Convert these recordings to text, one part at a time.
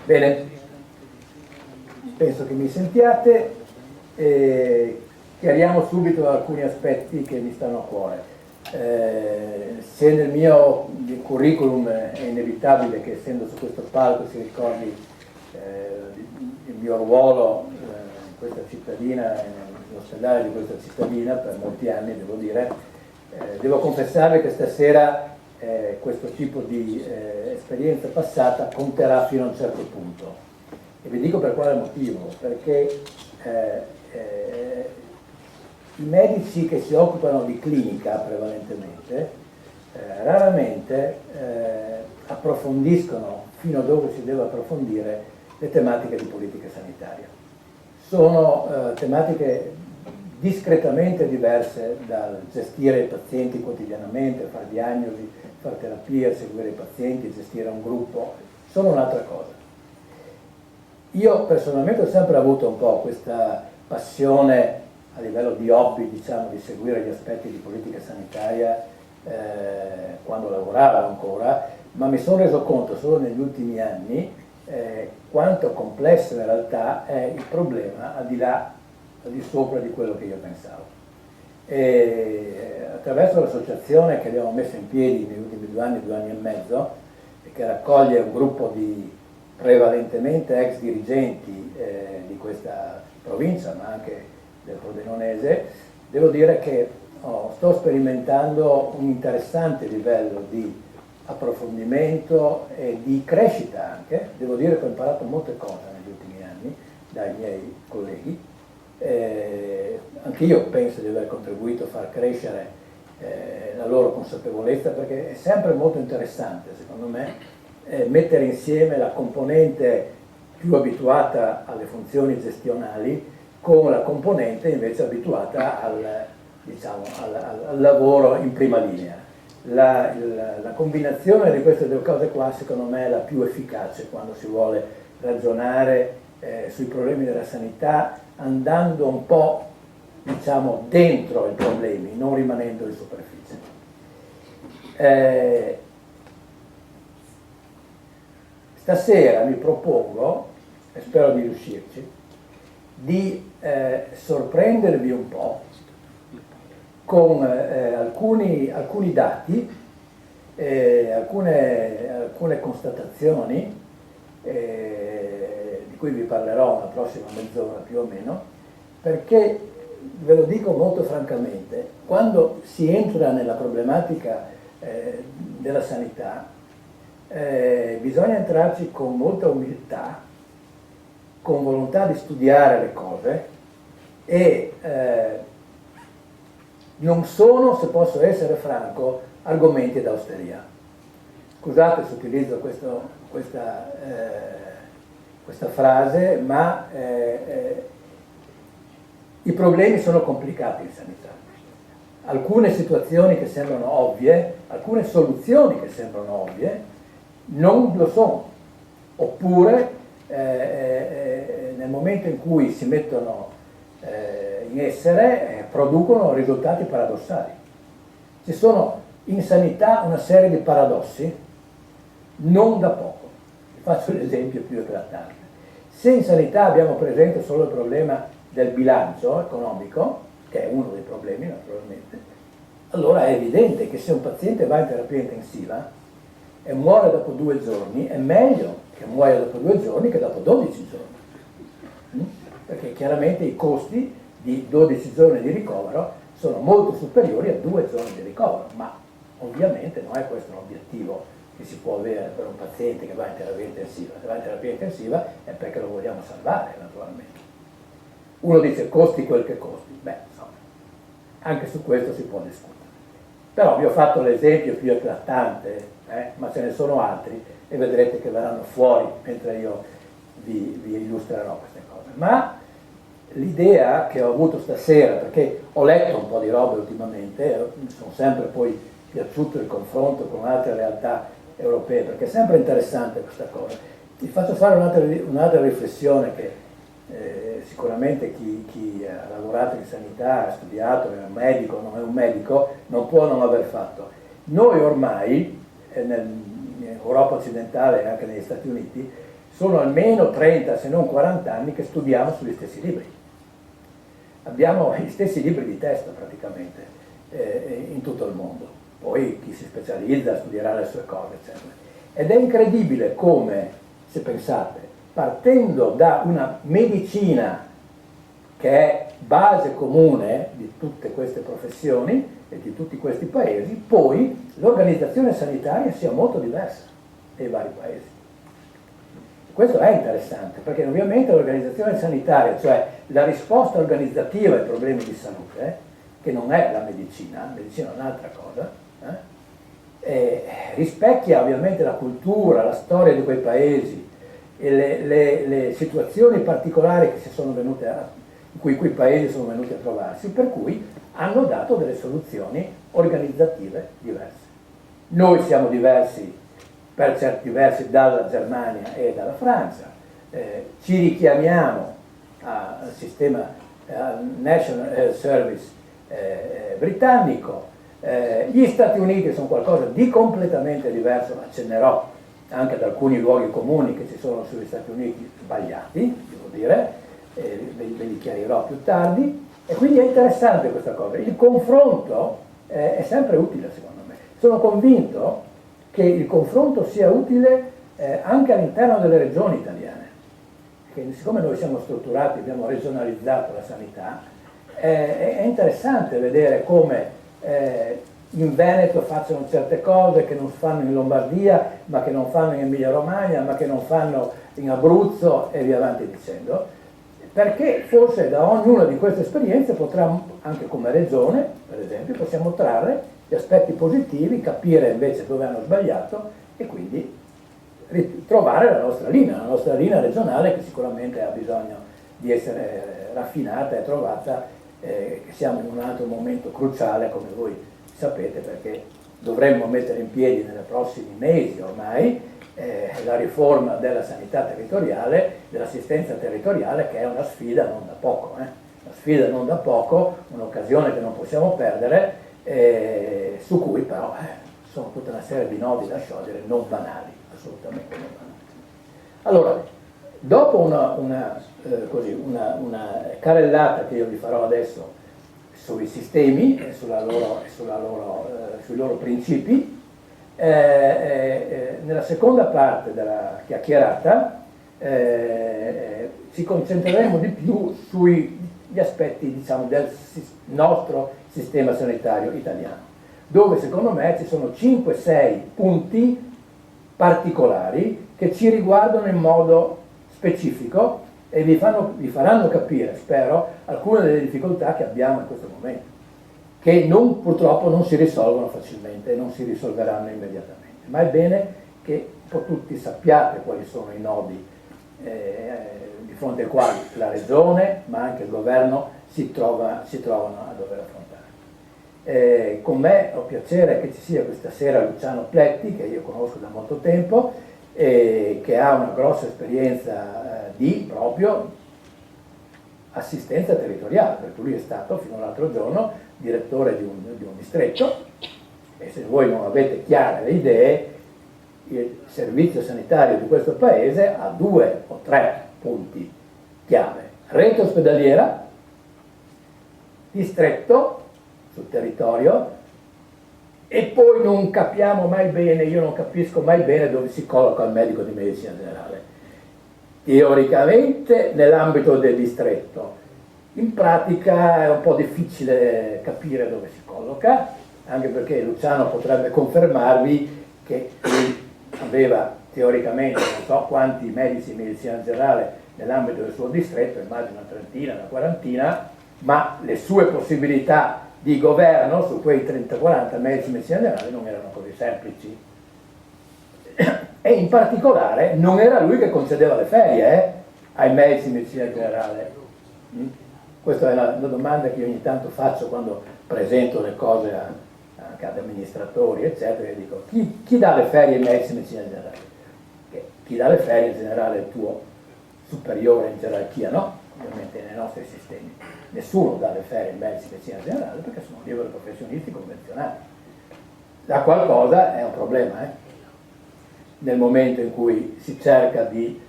Bene, penso che mi sentiate e chiariamo subito alcuni aspetti che mi stanno a cuore. Se nel mio curriculum è inevitabile che essendo su questo palco si ricordi il mio ruolo in questa cittadina e nell'ospedale di questa cittadina per molti anni, devo dire, devo confessarvi che stasera questo tipo di esperienza passata conterà fino a un certo punto. E vi dico per quale motivo, perché i medici che si occupano di clinica prevalentemente raramente approfondiscono fino a dove si deve approfondire le tematiche di politica sanitaria. Sono tematiche discretamente diverse dal gestire i pazienti quotidianamente, fare diagnosi, fare terapia, seguire i pazienti, gestire un gruppo, sono un'altra cosa. Io personalmente ho sempre avuto un po' questa passione a livello di hobby, diciamo, di seguire gli aspetti di politica sanitaria quando lavoravo ancora, ma mi sono reso conto solo negli ultimi anni quanto complesso in realtà è il problema al di sopra di quello che io pensavo. E attraverso l'associazione che abbiamo messo in piedi negli ultimi 2 anni e mezzo, e che raccoglie un gruppo di prevalentemente ex dirigenti di questa provincia, ma anche del Pordenonese, devo dire che sto sperimentando un interessante livello di approfondimento e di crescita anche. Devo dire che ho imparato molte cose negli ultimi anni dai miei colleghi. Anche io penso di aver contribuito a far crescere la loro consapevolezza, perché è sempre molto interessante, secondo me, mettere insieme la componente più abituata alle funzioni gestionali con la componente invece abituata al lavoro in prima linea. La combinazione di queste due cose qua secondo me è la più efficace quando si vuole ragionare sui problemi della sanità, andando un po', diciamo, dentro i problemi, non rimanendo in superficie. Stasera mi propongo, e spero di riuscirci, di sorprendervi un po' con alcuni dati, alcune constatazioni di cui vi parlerò una prossima mezz'ora più o meno, perché ve lo dico molto francamente, quando si entra nella problematica della sanità bisogna entrarci con molta umiltà, con volontà di studiare le cose e non sono, se posso essere franco, argomenti d'austeria. Scusate se utilizzo questa frase, ma i problemi sono complicati in sanità. Alcune situazioni che sembrano ovvie, alcune soluzioni che sembrano ovvie, non lo sono. Oppure nel momento in cui si mettono in essere producono risultati paradossali. Ci sono in sanità una serie di paradossi non da poco. Vi faccio l'esempio più eclatante. Se in sanità abbiamo presente solo il problema del bilancio economico, che è uno dei problemi naturalmente, allora è evidente che se un paziente va in terapia intensiva e muore dopo 2 giorni, è meglio che muoia dopo 2 giorni che dopo 12 giorni. Perché chiaramente i costi di 12 giorni di ricovero sono molto superiori a 2 giorni di ricovero, ma ovviamente non è questo un obiettivo che si può avere per un paziente che va in terapia intensiva. Se va in terapia intensiva è perché lo vogliamo salvare, naturalmente. Uno dice costi quel che costi, beh, insomma, anche su questo si può discutere. Però vi ho fatto l'esempio più eclatante, ma ce ne sono altri e vedrete che verranno fuori mentre io vi illustrerò queste cose. Ma l'idea che ho avuto stasera, perché ho letto un po' di robe ultimamente, mi sono sempre poi piaciuto il confronto con altre realtà europee, perché è sempre interessante questa cosa. Vi faccio fare un'altra riflessione che sicuramente chi ha lavorato in sanità, ha studiato, è un medico, non è un medico, non può non aver fatto. Noi ormai, in Europa occidentale e anche negli Stati Uniti, sono almeno 30 se non 40 anni che studiamo sugli stessi libri. Abbiamo gli stessi libri di testo praticamente in tutto il mondo. Poi chi si specializza studierà le sue cose, eccetera. Ed è incredibile come, se pensate, partendo da una medicina che è base comune di tutte queste professioni e di tutti questi paesi, poi l'organizzazione sanitaria sia molto diversa nei vari paesi. Questo è interessante, perché ovviamente l'organizzazione sanitaria, cioè la risposta organizzativa ai problemi di salute, che non è la medicina è un'altra cosa, rispecchia ovviamente la cultura, la storia di quei paesi e le situazioni particolari che si sono venute in cui quei paesi sono venuti a trovarsi, per cui hanno dato delle soluzioni organizzative diverse. Noi siamo diversi, per certi versi, dalla Germania e dalla Francia, ci richiamiamo al sistema National Health Service britannico, gli Stati Uniti sono qualcosa di completamente diverso, accennerò anche ad alcuni luoghi comuni che ci sono sugli Stati Uniti sbagliati, devo dire, ve li chiarirò più tardi, e quindi è interessante questa cosa. Il confronto è sempre utile, secondo me. Sono convinto che il confronto sia utile anche all'interno delle regioni italiane, perché siccome noi siamo strutturati, abbiamo regionalizzato la sanità, è interessante vedere come in Veneto facciano certe cose che non fanno in Lombardia, ma che non fanno in Emilia Romagna, ma che non fanno in Abruzzo e via avanti dicendo, perché forse da ognuna di queste esperienze potremmo, anche come regione, per esempio, possiamo trarre gli aspetti positivi, capire invece dove hanno sbagliato e quindi ritrovare la nostra linea regionale che sicuramente ha bisogno di essere raffinata e trovata, che siamo in un altro momento cruciale, come voi sapete, perché dovremmo mettere in piedi nei prossimi mesi ormai la riforma della sanità territoriale, dell'assistenza territoriale, che è una sfida non da poco, una sfida non da poco, un'occasione che non possiamo perdere, su cui però sono tutta una serie di nodi da sciogliere, non banali, assolutamente non banali. Allora, dopo una carrellata che io vi farò adesso sui sistemi e sui loro principi, nella seconda parte della chiacchierata ci concentreremo di più sugli aspetti, diciamo, del nostro sistema sanitario italiano, dove secondo me ci sono 5-6 punti particolari che ci riguardano in modo specifico e vi faranno capire, spero, alcune delle difficoltà che abbiamo in questo momento, che purtroppo non si risolvono facilmente e non si risolveranno immediatamente, ma è bene che un po' tutti sappiate quali sono i nodi di fronte ai quali la Regione, ma anche il Governo si trovano a dover affrontare. Con me ho piacere che ci sia questa sera Luciano Pletti, che io conosco da molto tempo, che ha una grossa esperienza di proprio assistenza territoriale, perché lui è stato fino all'altro giorno direttore di un distretto, e se voi non avete chiare le idee, il servizio sanitario di questo paese ha 2 o 3 punti chiave: rete ospedaliera, distretto sul territorio, e poi non capiamo mai bene, io non capisco mai bene dove si colloca il medico di medicina generale. Teoricamente nell'ambito del distretto, in pratica è un po' difficile capire dove si colloca, anche perché Luciano potrebbe confermarvi che lui aveva teoricamente non so quanti medici di medicina generale nell'ambito del suo distretto, immagino una trentina, una quarantina, ma le sue possibilità di governo su quei 30-40 medici di medicina generale non erano così semplici. E in particolare non era lui che concedeva le ferie ai medici di medicina generale. Questa è una domanda che io ogni tanto faccio quando presento le cose anche ad amministratori, eccetera, e dico: chi dà le ferie ai medici di medicina generale? Chi dà le ferie in generale è il tuo superiore in gerarchia, no? Ovviamente nei nostri sistemi. Nessuno dà le ferie ai medici di medicina generale perché sono liberi professionisti convenzionati. La qualcosa è un problema, nel momento in cui si cerca di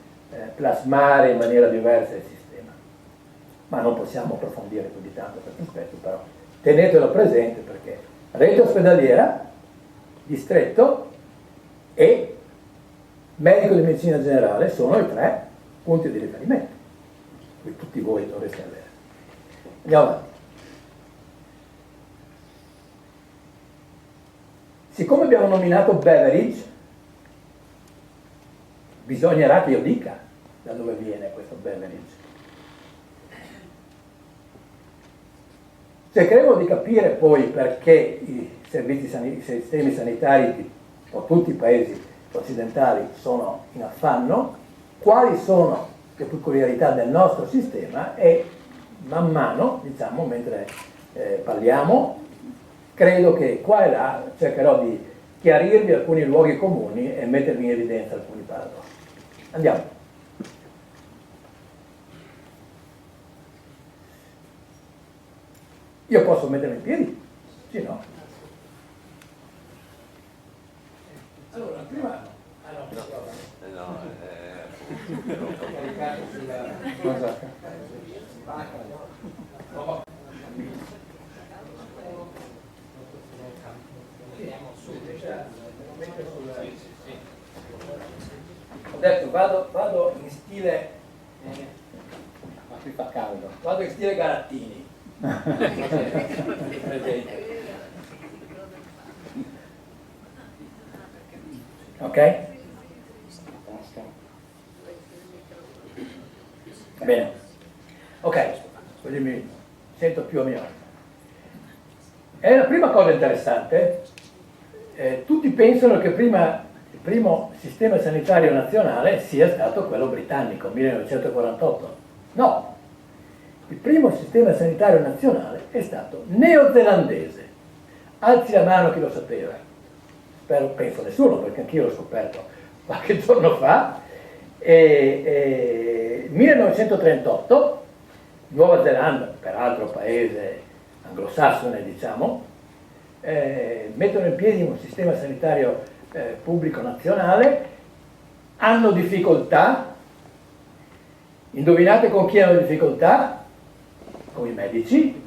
plasmare in maniera diversa il sistema. Ma non possiamo approfondire più di tanto questo aspetto, però tenetelo presente, perché rete ospedaliera, distretto e medico di medicina generale sono i 3 punti di riferimento che tutti voi dovreste avere. Andiamo avanti. Siccome abbiamo nominato Beveridge, bisognerà che io dica da dove viene questo Beveridge. Cercheremo di capire poi perché i sistemi sanitari di tutti i paesi occidentali sono in affanno, quali sono le peculiarità del nostro sistema e man mano, diciamo, mentre parliamo, credo che qua e là cercherò di chiarirvi alcuni luoghi comuni e mettervi in evidenza alcuni paradossi. Andiamo. Io posso mettermi in piedi? Sì, no? Allora, prima... Ah no, ho caricato sulla... Ho detto vado in stile ma qui fa caldo, vado in stile Garattini. Ok? Bene. Ok, così mi sento più a mio agio. E la prima cosa interessante, tutti pensano che prima il primo sistema sanitario nazionale sia stato quello britannico, 1948. No, il primo sistema sanitario nazionale è stato neozelandese. Alzi la mano chi lo sapeva. Penso nessuno, perché anch'io l'ho scoperto qualche giorno fa. 1938, Nuova Zelanda, peraltro paese anglosassone, diciamo, mettono in piedi un sistema sanitario pubblico nazionale, hanno difficoltà, indovinate con chi hanno difficoltà? Con i medici,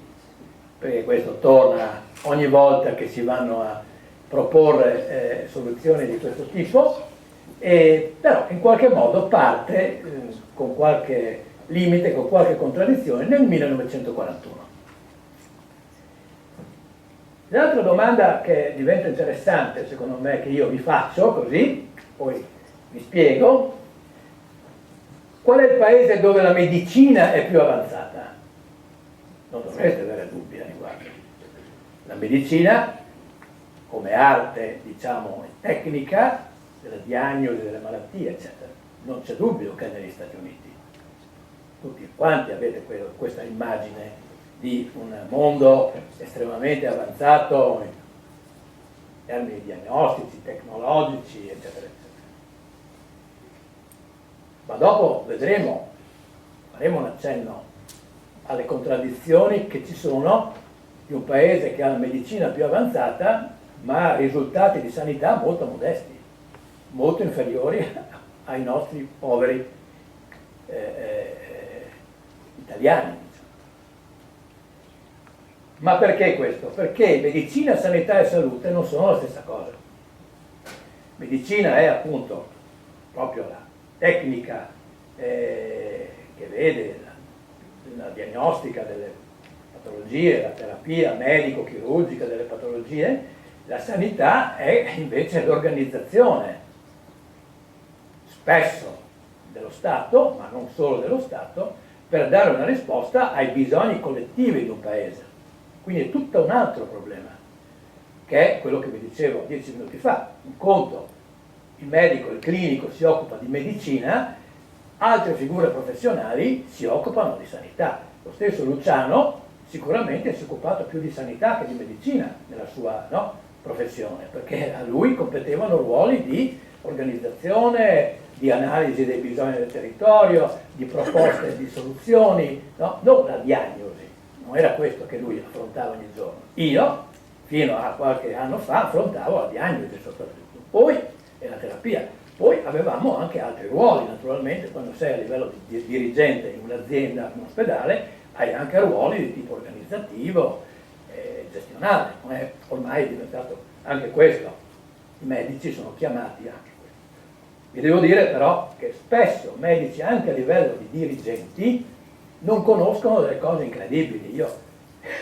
perché questo torna ogni volta che si vanno a proporre soluzioni di questo tipo, però in qualche modo parte con qualche limite, con qualche contraddizione nel 1941. L'altra domanda che diventa interessante, secondo me, che io vi faccio così, poi vi spiego, qual è il paese dove la medicina è più avanzata? Non dovreste avere dubbi a riguardo. La medicina, come arte, diciamo, tecnica, della diagnosi delle malattie, eccetera, non c'è dubbio che è negli Stati Uniti. Tutti quanti avete questa immagine di un mondo estremamente avanzato in termini diagnostici, tecnologici, eccetera, eccetera. Ma dopo vedremo, faremo un accenno alle contraddizioni che ci sono di un paese che ha la medicina più avanzata, ma risultati di sanità molto modesti, molto inferiori ai nostri poveri italiani. Ma perché questo? Perché medicina, sanità e salute non sono la stessa cosa. Medicina è appunto proprio la tecnica che vede la diagnostica delle patologie, la terapia medico-chirurgica delle patologie. La sanità è invece l'organizzazione, spesso dello Stato, ma non solo dello Stato, per dare una risposta ai bisogni collettivi di un paese. Quindi è tutto un altro problema, che è quello che vi dicevo 10 minuti fa. Un conto, il medico, il clinico si occupa di medicina, altre figure professionali si occupano di sanità. Lo stesso Luciano sicuramente si è occupato più di sanità che di medicina nella sua professione, perché a lui competevano ruoli di organizzazione, di analisi dei bisogni del territorio, di proposte di soluzioni, non la diagnosi. Non era questo che lui affrontava ogni giorno. Io, fino a qualche anno fa, affrontavo la diagnosi soprattutto, poi e la terapia. Poi avevamo anche altri ruoli, naturalmente, quando sei a livello di dirigente in un'azienda, in un ospedale, hai anche ruoli di tipo organizzativo, gestionale, ormai è diventato anche questo, i medici sono chiamati anche a questo. Vi devo dire però che spesso medici anche a livello di dirigenti non conoscono delle cose incredibili. Io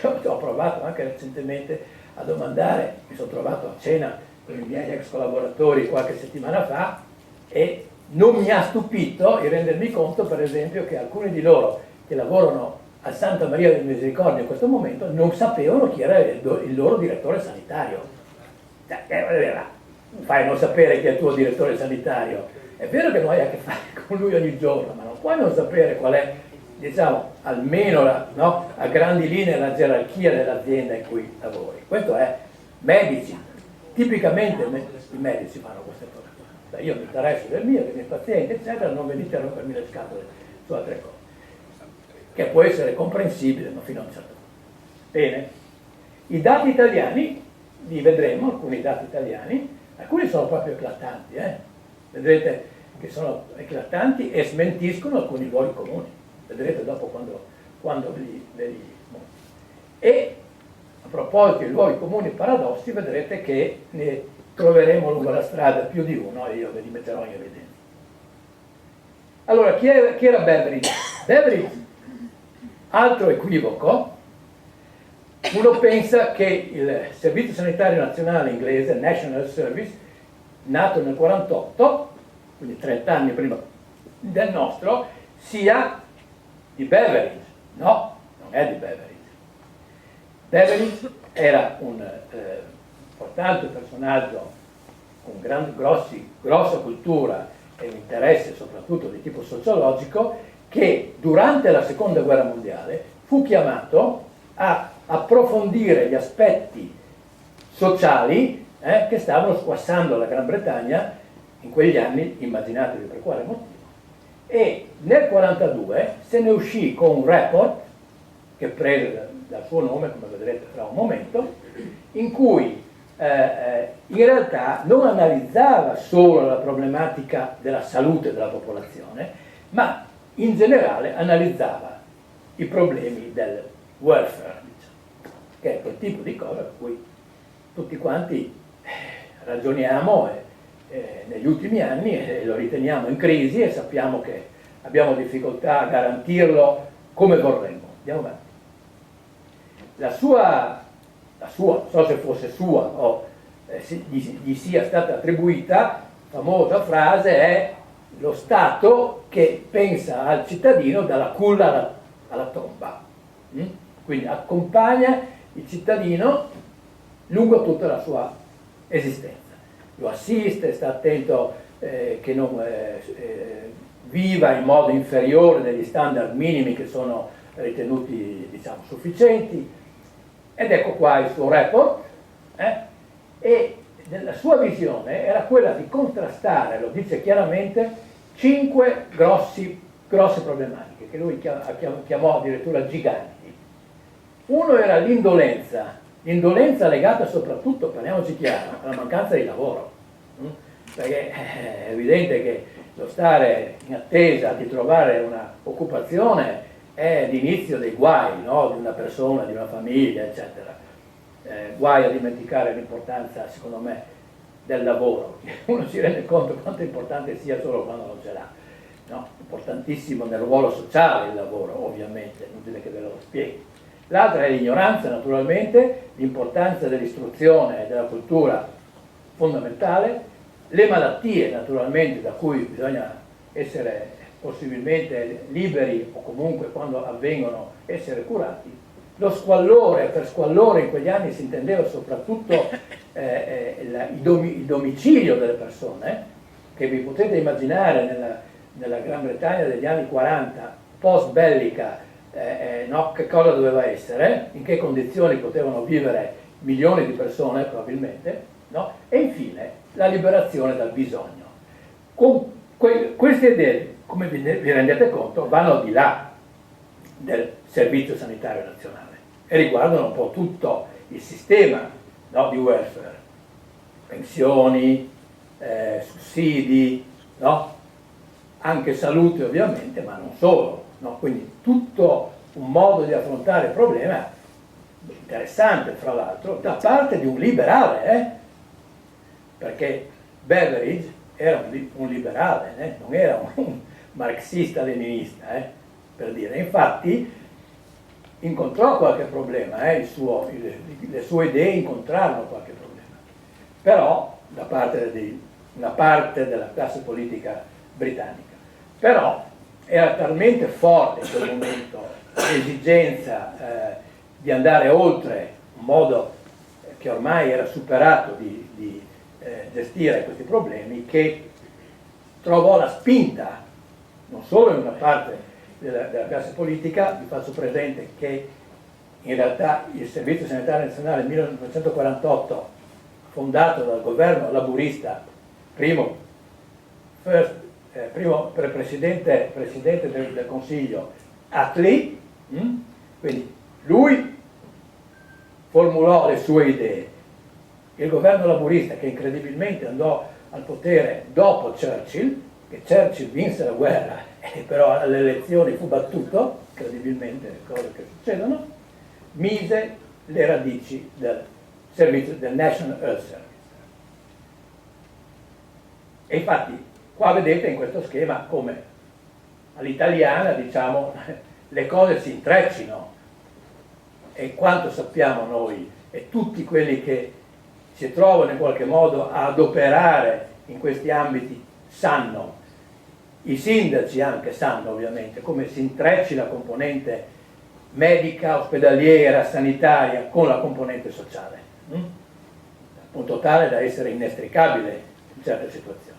ho provato anche recentemente a domandare, mi sono trovato a cena con i miei ex collaboratori qualche settimana fa e non mi ha stupito il rendermi conto, per esempio, che alcuni di loro che lavorano a Santa Maria del Misericordia in questo momento non sapevano chi era il loro direttore sanitario. Fai non sapere chi è il tuo direttore sanitario. È vero che non hai a che fare con lui ogni giorno, ma non puoi non sapere qual è, diciamo, almeno a grandi linee la gerarchia dell'azienda in cui lavori. Questo è medici. Tipicamente i medici fanno queste cose. Io mi interesso del mio, dei miei pazienti, eccetera, non venite a rompermi le scatole su altre cose. Che può essere comprensibile, ma fino a un certo punto. Bene. I dati italiani, li vedremo, alcuni dati italiani, alcuni sono proprio eclatanti, vedrete che sono eclatanti e smentiscono alcuni luoghi comuni. Vedrete dopo quando ve li mostro. E a proposito di luoghi comuni e paradossi, vedrete che ne troveremo lungo la strada più di uno e io ve li metterò in evidenza. Allora, chi era Beveridge? Beveridge, altro equivoco, uno pensa che il Servizio Sanitario Nazionale inglese, National Service, nato nel 1948, quindi 30 anni prima del nostro, sia di Beveridge. No, non è di Beveridge. Beveridge era un importante personaggio con grossa cultura e un interesse soprattutto di tipo sociologico, che durante la Seconda Guerra Mondiale fu chiamato a approfondire gli aspetti sociali che stavano squassando la Gran Bretagna in quegli anni, immaginatevi per quale motivo. E nel 1942 se ne uscì con un report, che prese dal suo nome, come vedrete fra un momento, in cui in realtà non analizzava solo la problematica della salute della popolazione, ma in generale analizzava i problemi del welfare, diciamo, che è quel tipo di cosa per cui tutti quanti ragioniamo negli ultimi anni e lo riteniamo in crisi e sappiamo che abbiamo difficoltà a garantirlo come vorremmo. Andiamo avanti. La sua, non so se fosse sua o gli sia stata attribuita, famosa frase è: lo Stato che pensa al cittadino dalla culla alla tomba. Quindi accompagna il cittadino lungo tutta la sua esistenza. Lo assiste, sta attento che non viva in modo inferiore degli standard minimi che sono ritenuti, diciamo, sufficienti. Ed ecco qua il suo report, e la sua visione era quella di contrastare, lo dice chiaramente, 5 grosse problematiche che lui chiamò addirittura giganti. Uno era l'indolenza legata soprattutto, parliamoci chiaro, alla mancanza di lavoro, perché è evidente che lo stare in attesa di trovare una occupazione è l'inizio dei guai, no? Di una persona, di una famiglia, eccetera. Guai a dimenticare l'importanza, secondo me, del lavoro. Uno si rende conto quanto importante sia solo quando non ce l'ha. No? Importantissimo nel ruolo sociale il lavoro, ovviamente, inutile che ve lo spieghi. L'altra è l'ignoranza, naturalmente, l'importanza dell'istruzione e della cultura fondamentale, le malattie, naturalmente, da cui bisogna essere possibilmente liberi o comunque, quando avvengono, essere curati. Lo squallore, per squallore in quegli anni si intendeva soprattutto il domicilio delle persone, che vi potete immaginare nella Gran Bretagna degli anni 40, post bellica, no, che cosa doveva essere, in che condizioni potevano vivere milioni di persone probabilmente, no? E infine la liberazione dal bisogno. Con queste idee, come vi rendete conto, vanno al di là del Servizio Sanitario Nazionale e riguardano un po' tutto il sistema, no, di welfare, pensioni, sussidi, no? Anche salute ovviamente, ma non solo, no? Quindi tutto un modo di affrontare il problema interessante, fra l'altro, da parte di un liberale, perché Beveridge era un liberale, non era un marxista-leninista, per dire. Infatti incontrò qualche problema, le sue idee incontrarono qualche problema, però da parte di una parte della classe politica britannica. Però era talmente forte in quel momento l'esigenza di andare oltre un modo che ormai era superato di gestire questi problemi, che trovò la spinta non solo in una parte della classe politica. Vi faccio presente che in realtà il Servizio Sanitario Nazionale nel 1948, fondato dal governo laburista, primo presidente del Consiglio Attlee, quindi lui formulò le sue idee. Il governo laburista, che incredibilmente andò al potere dopo Churchill, che Churchill vinse la guerra e però alle elezioni fu battuto, incredibilmente le cose che succedono, mise le radici del servizio del National Health Service. E infatti qua vedete in questo schema come all'italiana, diciamo, le cose si intreccino, e quanto sappiamo noi e tutti quelli che si trovano in qualche modo ad operare in questi ambiti sanno, i sindaci anche sanno ovviamente, come si intrecci la componente medica, ospedaliera, sanitaria con la componente sociale, al punto tale da essere inestricabile in certe situazioni.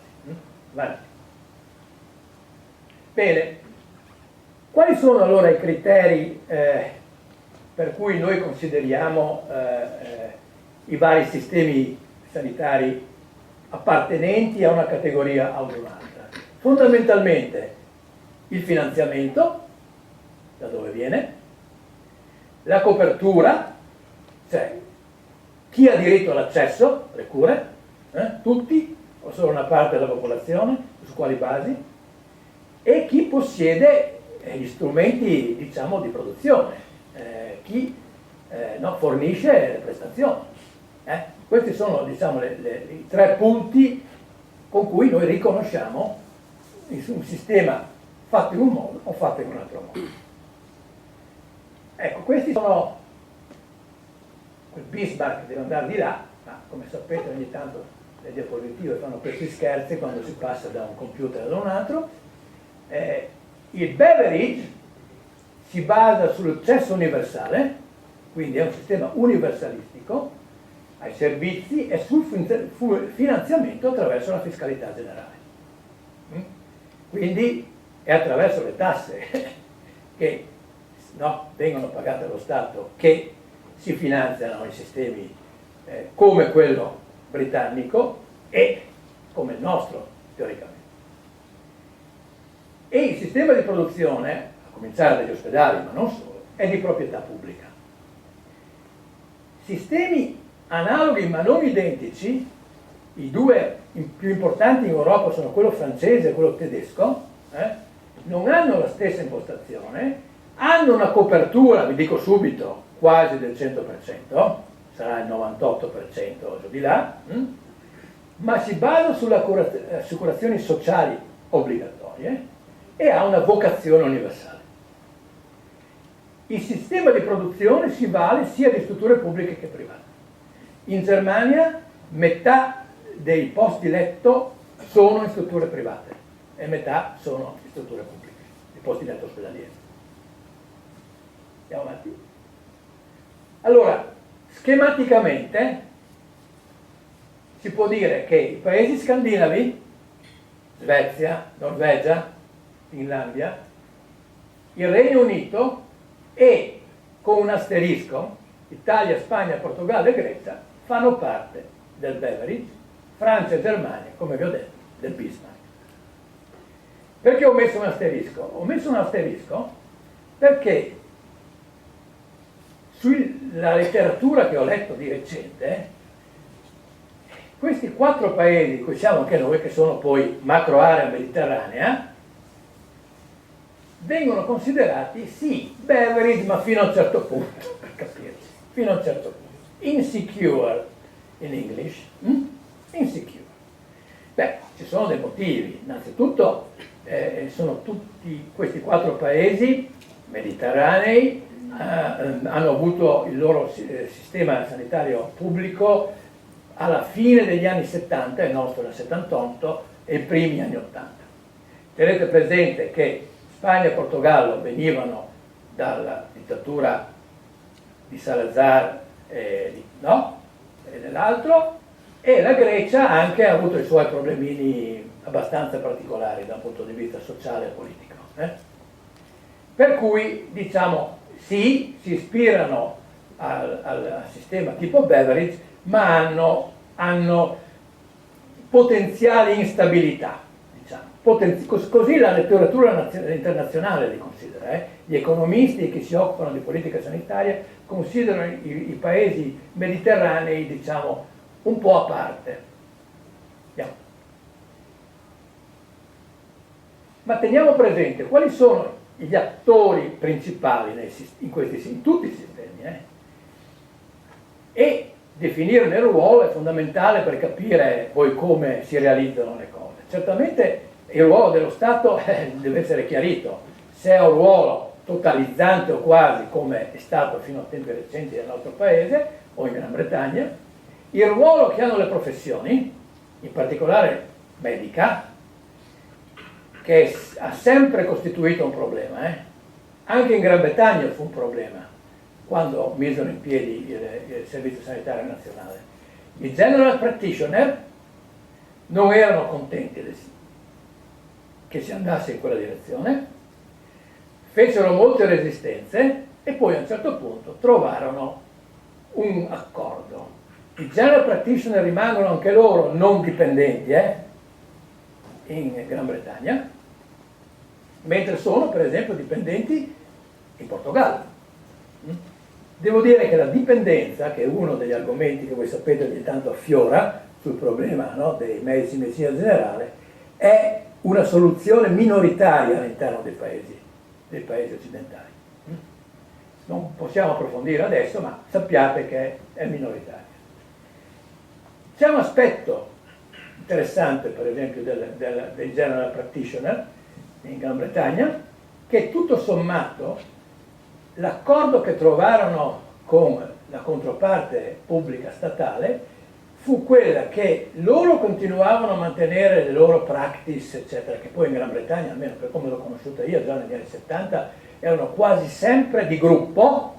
Avanti. Bene, quali sono allora i criteri per cui noi consideriamo i vari sistemi sanitari appartenenti a una categoria o ad un'altra? Fondamentalmente il finanziamento, da dove viene, la copertura, cioè chi ha diritto all'accesso alle cure, tutti o solo una parte della popolazione, su quali basi, e chi possiede gli strumenti, diciamo, di produzione, chi fornisce le prestazioni. Questi sono, diciamo, i tre punti con cui noi riconosciamo un sistema fatto in un modo o fatto in un altro modo. Ecco, questi sono, quel Bismarck deve andare di là, ma come sapete ogni tanto le diapositive fanno questi scherzi quando si passa da un computer ad un altro. Il Beveridge si basa sull'accesso universale, quindi è un sistema universalistico ai servizi e sul finanziamento attraverso la fiscalità generale. Quindi è attraverso le tasse che vengono pagate allo Stato che si finanziano i sistemi come quello britannico e come il nostro, teoricamente. E il sistema di produzione, a cominciare dagli ospedali, ma non solo, è di proprietà pubblica. Sistemi analoghi ma non identici, i due più importanti in Europa sono quello francese e quello tedesco, non hanno la stessa impostazione, hanno una copertura, vi dico subito, quasi del 100%, sarà il 98% o giù di là, ma si basa sulle assicurazioni sociali obbligatorie e ha una vocazione universale. Il sistema di produzione si vale sia di strutture pubbliche che private. In Germania metà dei posti letto sono in strutture private e metà sono in strutture pubbliche, i posti letto ospedalieri. Andiamo avanti. Allora, schematicamente si può dire che i paesi scandinavi, Svezia, Norvegia, Finlandia, il Regno Unito e, con un asterisco, Italia, Spagna, Portogallo e Grecia fanno parte del Beveridge, Francia e Germania, come vi ho detto, del Bismarck. Perché ho messo un asterisco? Ho messo un asterisco perché sulla letteratura che ho letto di recente, questi 4 paesi, di cui siamo anche noi, che sono poi macro area mediterranea, vengono considerati, sì, beverage, ma fino a un certo punto, per capirci, fino a un certo punto. Insecure in English, insecure. Beh, ci sono dei motivi. Innanzitutto sono tutti questi 4 paesi mediterranei, hanno avuto il loro sistema sanitario pubblico alla fine degli anni 70, il nostro nel 78, e i primi anni 80. Tenete presente che Spagna e Portogallo venivano dalla dittatura di Salazar no? E dell'altro, e la Grecia anche ha avuto i suoi problemini abbastanza particolari dal punto di vista sociale e politico. Per cui, diciamo, sì, si ispirano al sistema tipo beverage, ma hanno potenziali instabilità, diciamo. Così la letteratura internazionale li considera. Gli economisti che si occupano di politica sanitaria considerano i paesi mediterranei, diciamo, un po' a parte. Andiamo. Ma teniamo presente quali sono gli attori principali in tutti i sistemi, e definirne il ruolo è fondamentale per capire poi come si realizzano le cose. Certamente il ruolo dello Stato deve essere chiarito. Se è un ruolo totalizzante o quasi, come è stato fino a tempi recenti nel nostro paese o in Gran Bretagna, il ruolo che hanno le professioni, in particolare medica, che ha sempre costituito un problema. Anche in Gran Bretagna fu un problema quando misero in piedi il Servizio Sanitario Nazionale. I general practitioner non erano contenti che si andasse in quella direzione, fecero molte resistenze e poi a un certo punto trovarono un accordo. I general practitioner rimangono anche loro non dipendenti in Gran Bretagna, mentre sono per esempio dipendenti in Portogallo. Devo dire che la dipendenza, che è uno degli argomenti che voi sapete ogni tanto affiora sul problema, no, dei medici di medicina generale, è una soluzione minoritaria all'interno dei paesi occidentali. Non possiamo approfondire adesso, ma sappiate che è minoritaria. C'è un aspetto interessante, per esempio, del general practitioner in Gran Bretagna, che tutto sommato l'accordo che trovarono con la controparte pubblica statale fu quella che loro continuavano a mantenere le loro practice, eccetera, che poi in Gran Bretagna, almeno per come l'ho conosciuta io, già negli anni 70, erano quasi sempre di gruppo,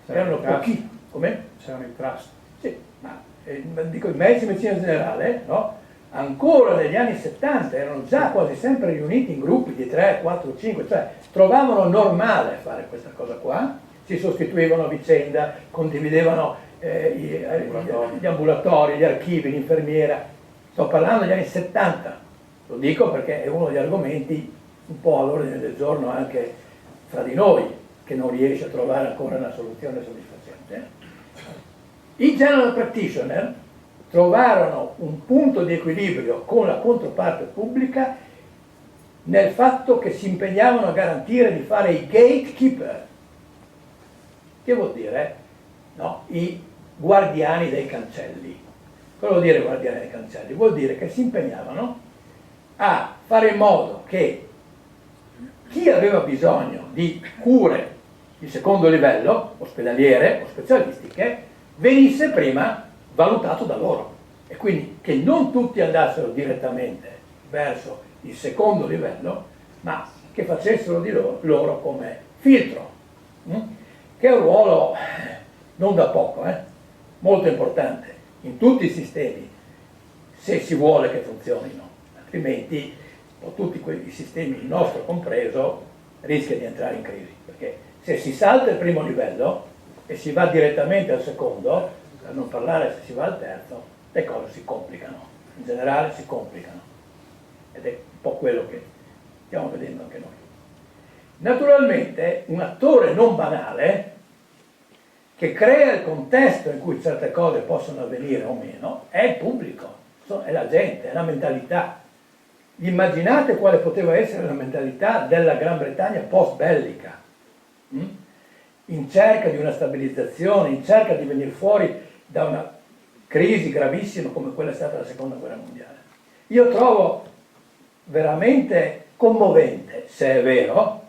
erano pochi. Come? C'erano i trust. Sì, ma dico, i medici di medicina generale, no? Ancora negli anni 70 erano già quasi sempre riuniti in gruppi di 3, 4, 5, cioè trovavano normale fare questa cosa qua, si sostituivano a vicenda, condividevano gli ambulatori, gli archivi, l'infermiera. Sto parlando degli anni 70, lo dico perché è uno degli argomenti un po' all'ordine del giorno anche fra di noi, che non riesce a trovare ancora una soluzione soddisfacente. I general practitioner trovarono un punto di equilibrio con la controparte pubblica nel fatto che si impegnavano a garantire di fare i gatekeeper, che vuol dire, no, i guardiani dei cancelli. Cosa vuol dire guardiani dei cancelli? Vuol dire che si impegnavano a fare in modo che chi aveva bisogno di cure di secondo livello, ospedaliere o specialistiche, venisse prima valutato da loro, e quindi che non tutti andassero direttamente verso il secondo livello, ma che facessero di loro come filtro, che è un ruolo non da poco, molto importante in tutti i sistemi, se si vuole che funzionino, altrimenti tutti quei sistemi, il nostro compreso, rischia di entrare in crisi, perché se si salta il primo livello e si va direttamente al secondo, per non parlare se si va al terzo, le cose si complicano, in generale si complicano, ed è un po' quello che stiamo vedendo anche noi. Naturalmente un attore non banale, che crea il contesto in cui certe cose possono avvenire o meno, è il pubblico, è la gente, è la mentalità. Immaginate quale poteva essere la mentalità della Gran Bretagna post-bellica, in cerca di una stabilizzazione, in cerca di venire fuori da una crisi gravissima come quella è stata la Seconda Guerra Mondiale. Io trovo veramente commovente, se è vero,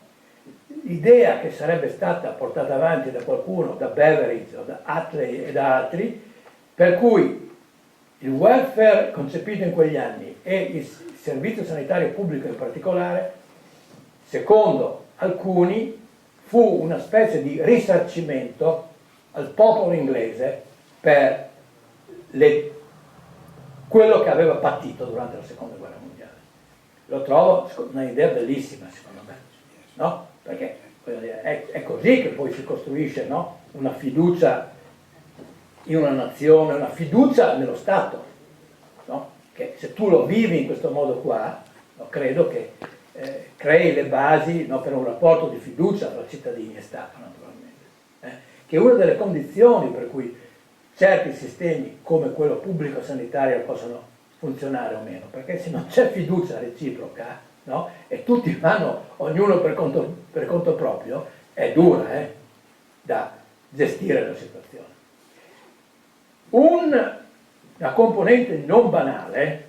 l'idea che sarebbe stata portata avanti da qualcuno, da Beveridge o da Attlee e da altri, per cui il welfare concepito in quegli anni e il servizio sanitario pubblico in particolare, secondo alcuni, fu una specie di risarcimento al popolo inglese per quello che aveva patito durante la Seconda Guerra Mondiale. Lo trovo un'idea bellissima, secondo me, no? Perché è così che poi si costruisce, no? Una fiducia in una nazione, una fiducia nello Stato, no? Che se tu lo vivi in questo modo qua, no, credo che crei le basi, no, per un rapporto di fiducia tra cittadini e Stato, naturalmente, che è una delle condizioni per cui certi sistemi come quello pubblico sanitario possono funzionare o meno, perché se non c'è fiducia reciproca, no, e tutti vanno ognuno per conto proprio, è dura da gestire la situazione. Una componente non banale,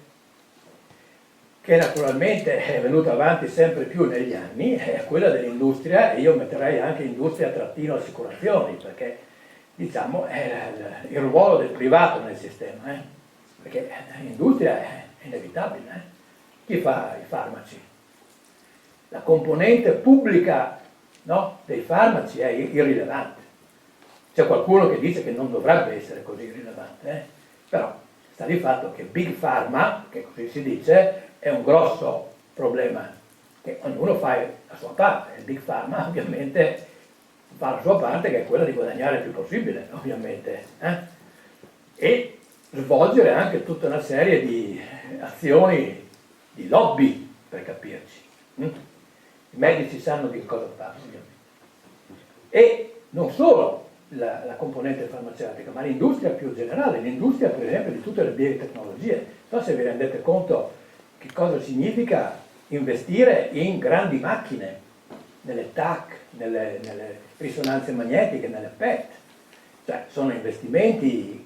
che naturalmente è venuta avanti sempre più negli anni, è quella dell'industria, e io metterei anche industria trattino assicurazioni, perché diciamo è il ruolo del privato nel sistema, perché l'industria è inevitabile. Chi fa i farmaci? La componente pubblica, no, dei farmaci è irrilevante. C'è qualcuno che dice che non dovrebbe essere così irrilevante, però sta di fatto che Big Pharma, che così si dice, è un grosso problema, che ognuno fa la sua parte. Il Big Pharma ovviamente fa la sua parte, che è quella di guadagnare il più possibile, ovviamente, e svolgere anche tutta una serie di azioni di lobby, per capirci. I medici sanno di cosa fanno, ovviamente. E non solo la componente farmaceutica, ma l'industria più generale, l'industria per esempio di tutte le biotecnologie. Non so se vi rendete conto che cosa significa investire in grandi macchine, nelle TAC, nelle risonanze magnetiche, nelle PET. Cioè, sono investimenti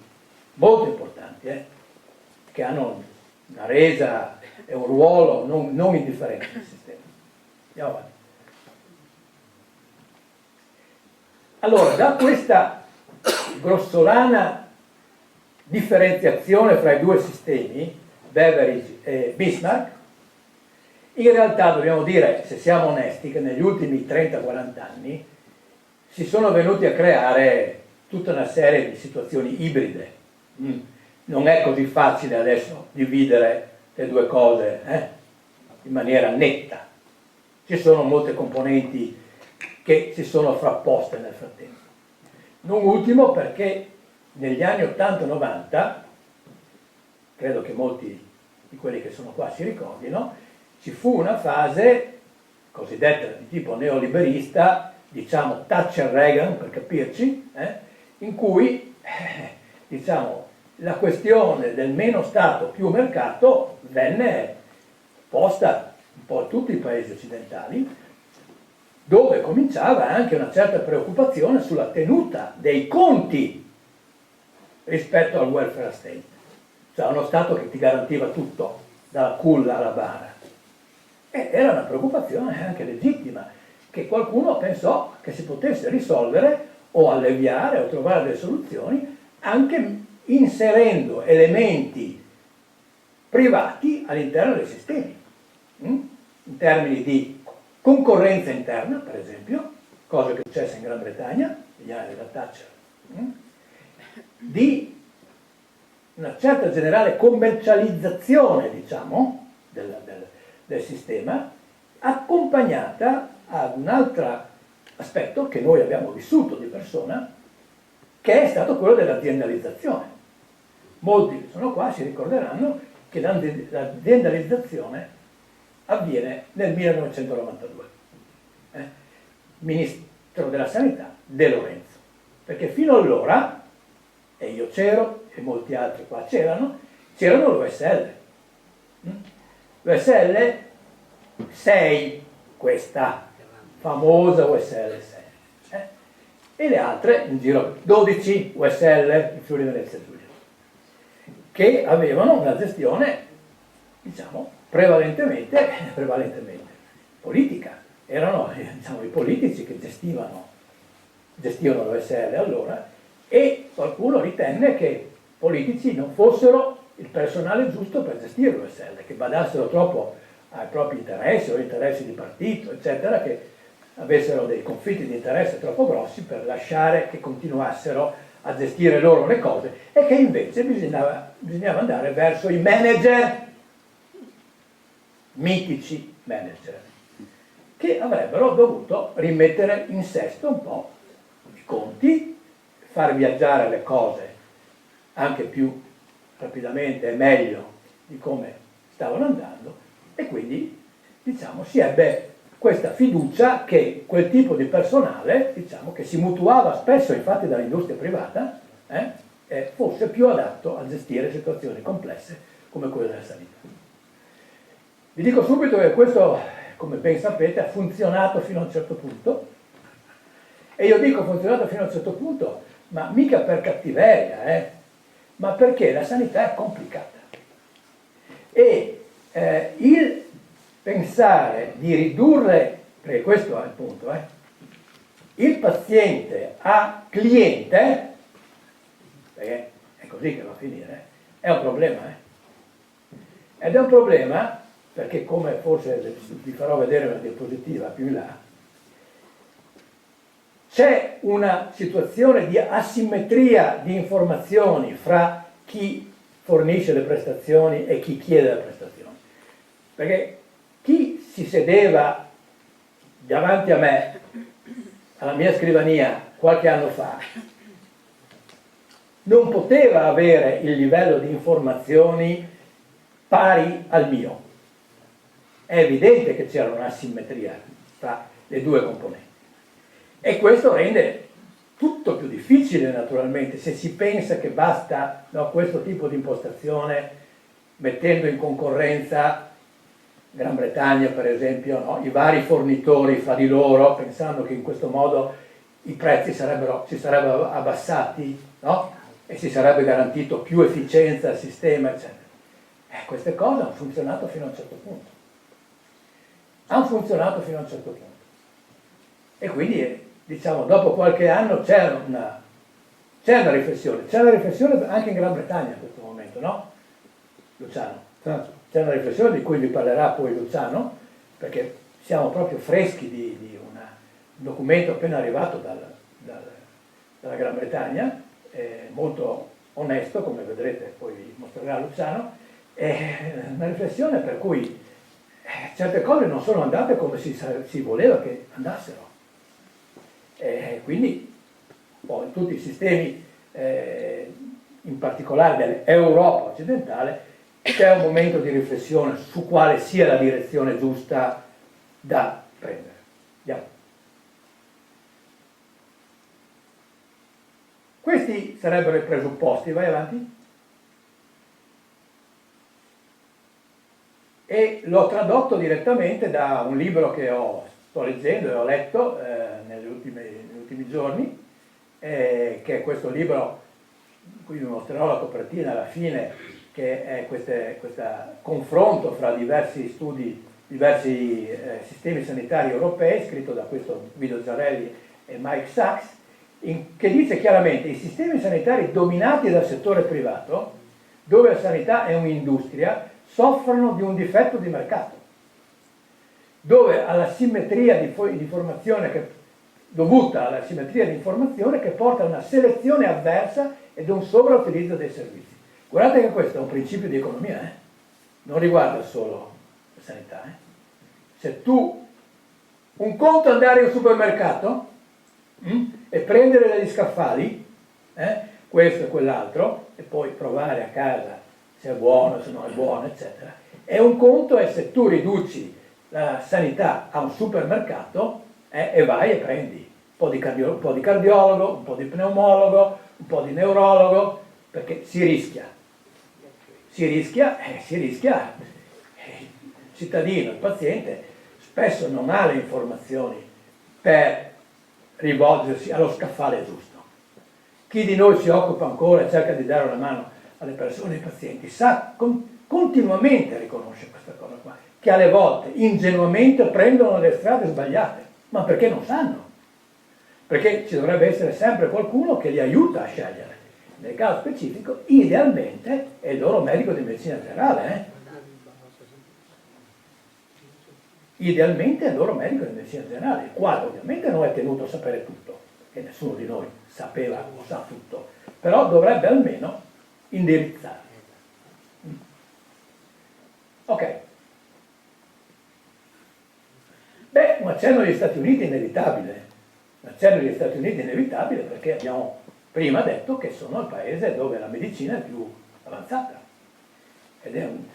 molto importanti, che hanno una resa e un ruolo non indifferente nel sistema. Andiamo avanti. Allora, da questa grossolana differenziazione fra i due sistemi, Beveridge e Bismarck, in realtà dobbiamo dire, se siamo onesti, che negli ultimi 30-40 anni si sono venuti a creare tutta una serie di situazioni ibride. Non è così facile adesso dividere le due cose in maniera netta. Ci sono molte componenti che si sono frapposte nel frattempo. Non ultimo perché negli anni 80-90, credo che molti di quelli che sono qua si ricordino, ci fu una fase cosiddetta di tipo neoliberista, diciamo Thatcher-Reagan per capirci, in cui diciamo, la questione del meno Stato più mercato venne posta un po' a tutti i paesi occidentali, dove cominciava anche una certa preoccupazione sulla tenuta dei conti rispetto al welfare state, cioè uno Stato che ti garantiva tutto, dalla culla alla bara. E era una preoccupazione anche legittima, che qualcuno pensò che si potesse risolvere o alleviare o trovare delle soluzioni anche inserendo elementi privati all'interno dei sistemi, in termini di concorrenza interna, per esempio, cosa che è successa in Gran Bretagna, negli anni della Thatcher, di una certa generale commercializzazione, diciamo, del sistema, accompagnata ad un altro aspetto che noi abbiamo vissuto di persona, che è stato quello dell'aziendalizzazione. Molti che sono qua si ricorderanno che l'aziendalizzazione avviene nel 1992. Ministro della Sanità De Lorenzo. perché fino allora, e io c'ero, e molti altri qua c'erano l'OSL. L'OSL 6, questa famosa USL 6, e le altre in giro 12 USL in Friuli Venezia Giulia, che avevano una gestione, diciamo, prevalentemente politica. Erano, diciamo, i politici che gestivano l'OSL allora, e qualcuno ritenne che politici non fossero il personale giusto per gestire l'OSL, che badassero troppo ai propri interessi o agli interessi di partito, eccetera, che avessero dei conflitti di interesse troppo grossi per lasciare che continuassero a gestire loro le cose, e che invece bisognava andare verso i manager, mitici manager, che avrebbero dovuto rimettere in sesto un po' i conti, far viaggiare le cose anche più rapidamente e meglio di come stavano andando, e quindi, diciamo, si ebbe questa fiducia che quel tipo di personale, diciamo, che si mutuava spesso infatti dall'industria privata, fosse più adatto a gestire situazioni complesse come quelle della sanità. Vi dico subito che questo, come ben sapete, ha funzionato fino a un certo punto, e io dico funzionato fino a un certo punto, ma mica per cattiveria, ma perché la sanità è complicata. E il pensare di ridurre, perché questo è il punto, il paziente a cliente, perché è così che va a finire, è un problema. Ed è un problema perché, come forse vi farò vedere una diapositiva più in là, c'è una situazione di asimmetria di informazioni fra chi fornisce le prestazioni e chi chiede le prestazioni. Perché chi si sedeva davanti a me, alla mia scrivania, qualche anno fa, non poteva avere il livello di informazioni pari al mio. È evidente che c'era un'asimmetria tra le due componenti. E questo rende tutto più difficile, naturalmente, se si pensa che basta, no, questo tipo di impostazione, mettendo in concorrenza Gran Bretagna, per esempio, no, i vari fornitori fra di loro, pensando che in questo modo i prezzi si sarebbero abbassati, no? E si sarebbe garantito più efficienza al sistema, eccetera. Queste cose hanno funzionato fino a un certo punto. Hanno funzionato fino a un certo punto. E quindi, diciamo, dopo qualche anno c'è una riflessione anche in Gran Bretagna in questo momento, no? Luciano? C'è una riflessione di cui vi parlerà poi Luciano, perché siamo proprio freschi di un documento appena arrivato dalla Gran Bretagna, molto onesto, come vedrete, poi vi mostrerà Luciano, una riflessione per cui certe cose non sono andate come si voleva che andassero. Quindi poi tutti i sistemi, in particolare dell'Europa occidentale, c'è un momento di riflessione su quale sia la direzione giusta da prendere. Andiamo. Questi sarebbero i presupposti, vai avanti. E l'ho tradotto direttamente da un libro che sto leggendo e ho letto negli ultimi giorni, che è questo libro, qui vi mostrerò la copertina alla fine, che è questo confronto fra diversi studi, diversi sistemi sanitari europei, scritto da questo Guido Zarelli e Mike Sachs, che dice chiaramente che i sistemi sanitari dominati dal settore privato, dove la sanità è un'industria, soffrono di un difetto di mercato, dove all'asimmetria di informazione dovuta alla simmetria di informazione che porta a una selezione avversa ed un sovrautilizzo dei servizi. Guardate che questo è un principio di economia, non riguarda solo la sanità. Se tu, un conto andare in supermercato e prendere degli scaffali, questo e quell'altro, e poi provare a casa se è buono, se non è buono, eccetera, e un conto è se tu riduci la sanità a un supermercato e vai e prendi un po' di cardiologo, un po' di pneumologo, un po' di neurologo, perché si rischia. Il cittadino, il paziente, spesso non ha le informazioni per rivolgersi allo scaffale giusto. Chi di noi si occupa ancora e cerca di dare una mano alle persone, ai pazienti, sa continuamente riconosce questa cosa qua, che alle volte ingenuamente prendono le strade sbagliate, ma perché non sanno? Perché ci dovrebbe essere sempre qualcuno che li aiuta a scegliere. Nel caso specifico, idealmente, è il loro medico di medicina generale, Idealmente è il loro medico di medicina generale, il quale ovviamente non è tenuto a sapere tutto, che nessuno di noi sapeva o sa tutto, però dovrebbe almeno indirizzare. Ok. Beh, un accenno agli Stati Uniti è inevitabile. Un accenno agli Stati Uniti è inevitabile perché abbiamo prima detto che sono il paese dove la medicina è più avanzata. Ed è un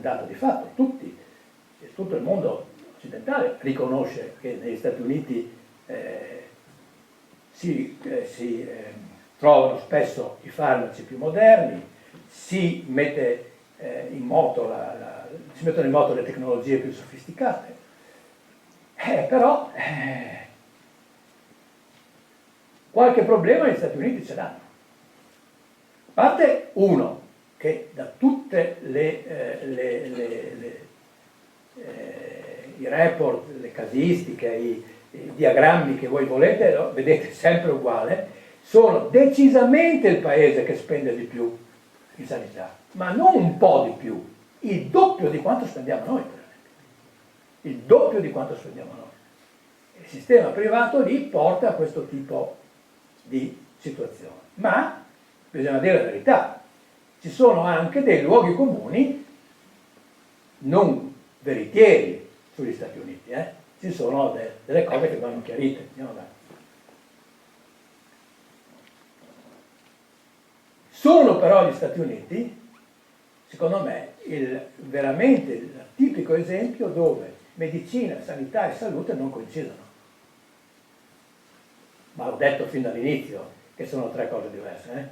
dato di fatto. Tutto il mondo occidentale riconosce che negli Stati Uniti si trovano spesso i farmaci più moderni, si mettono in moto le tecnologie più sofisticate. Però qualche problema negli Stati Uniti ce l'hanno. A parte uno, che da tutte i report, le casistiche, i diagrammi che voi volete, lo vedete sempre uguale, sono decisamente il paese che spende di più in sanità, ma non un po' di più, il doppio di quanto spendiamo noi, per esempio. Il doppio di quanto spendiamo noi. Il sistema privato lì porta a questo tipo di situazione. Ma, bisogna dire la verità, ci sono anche dei luoghi comuni non veritieri sugli Stati Uniti, Ci sono delle cose che vanno chiarite. Sono però gli Stati Uniti, secondo me, veramente il tipico esempio dove medicina, sanità e salute non coincidono. Ma l'ho detto fin dall'inizio che sono tre cose diverse,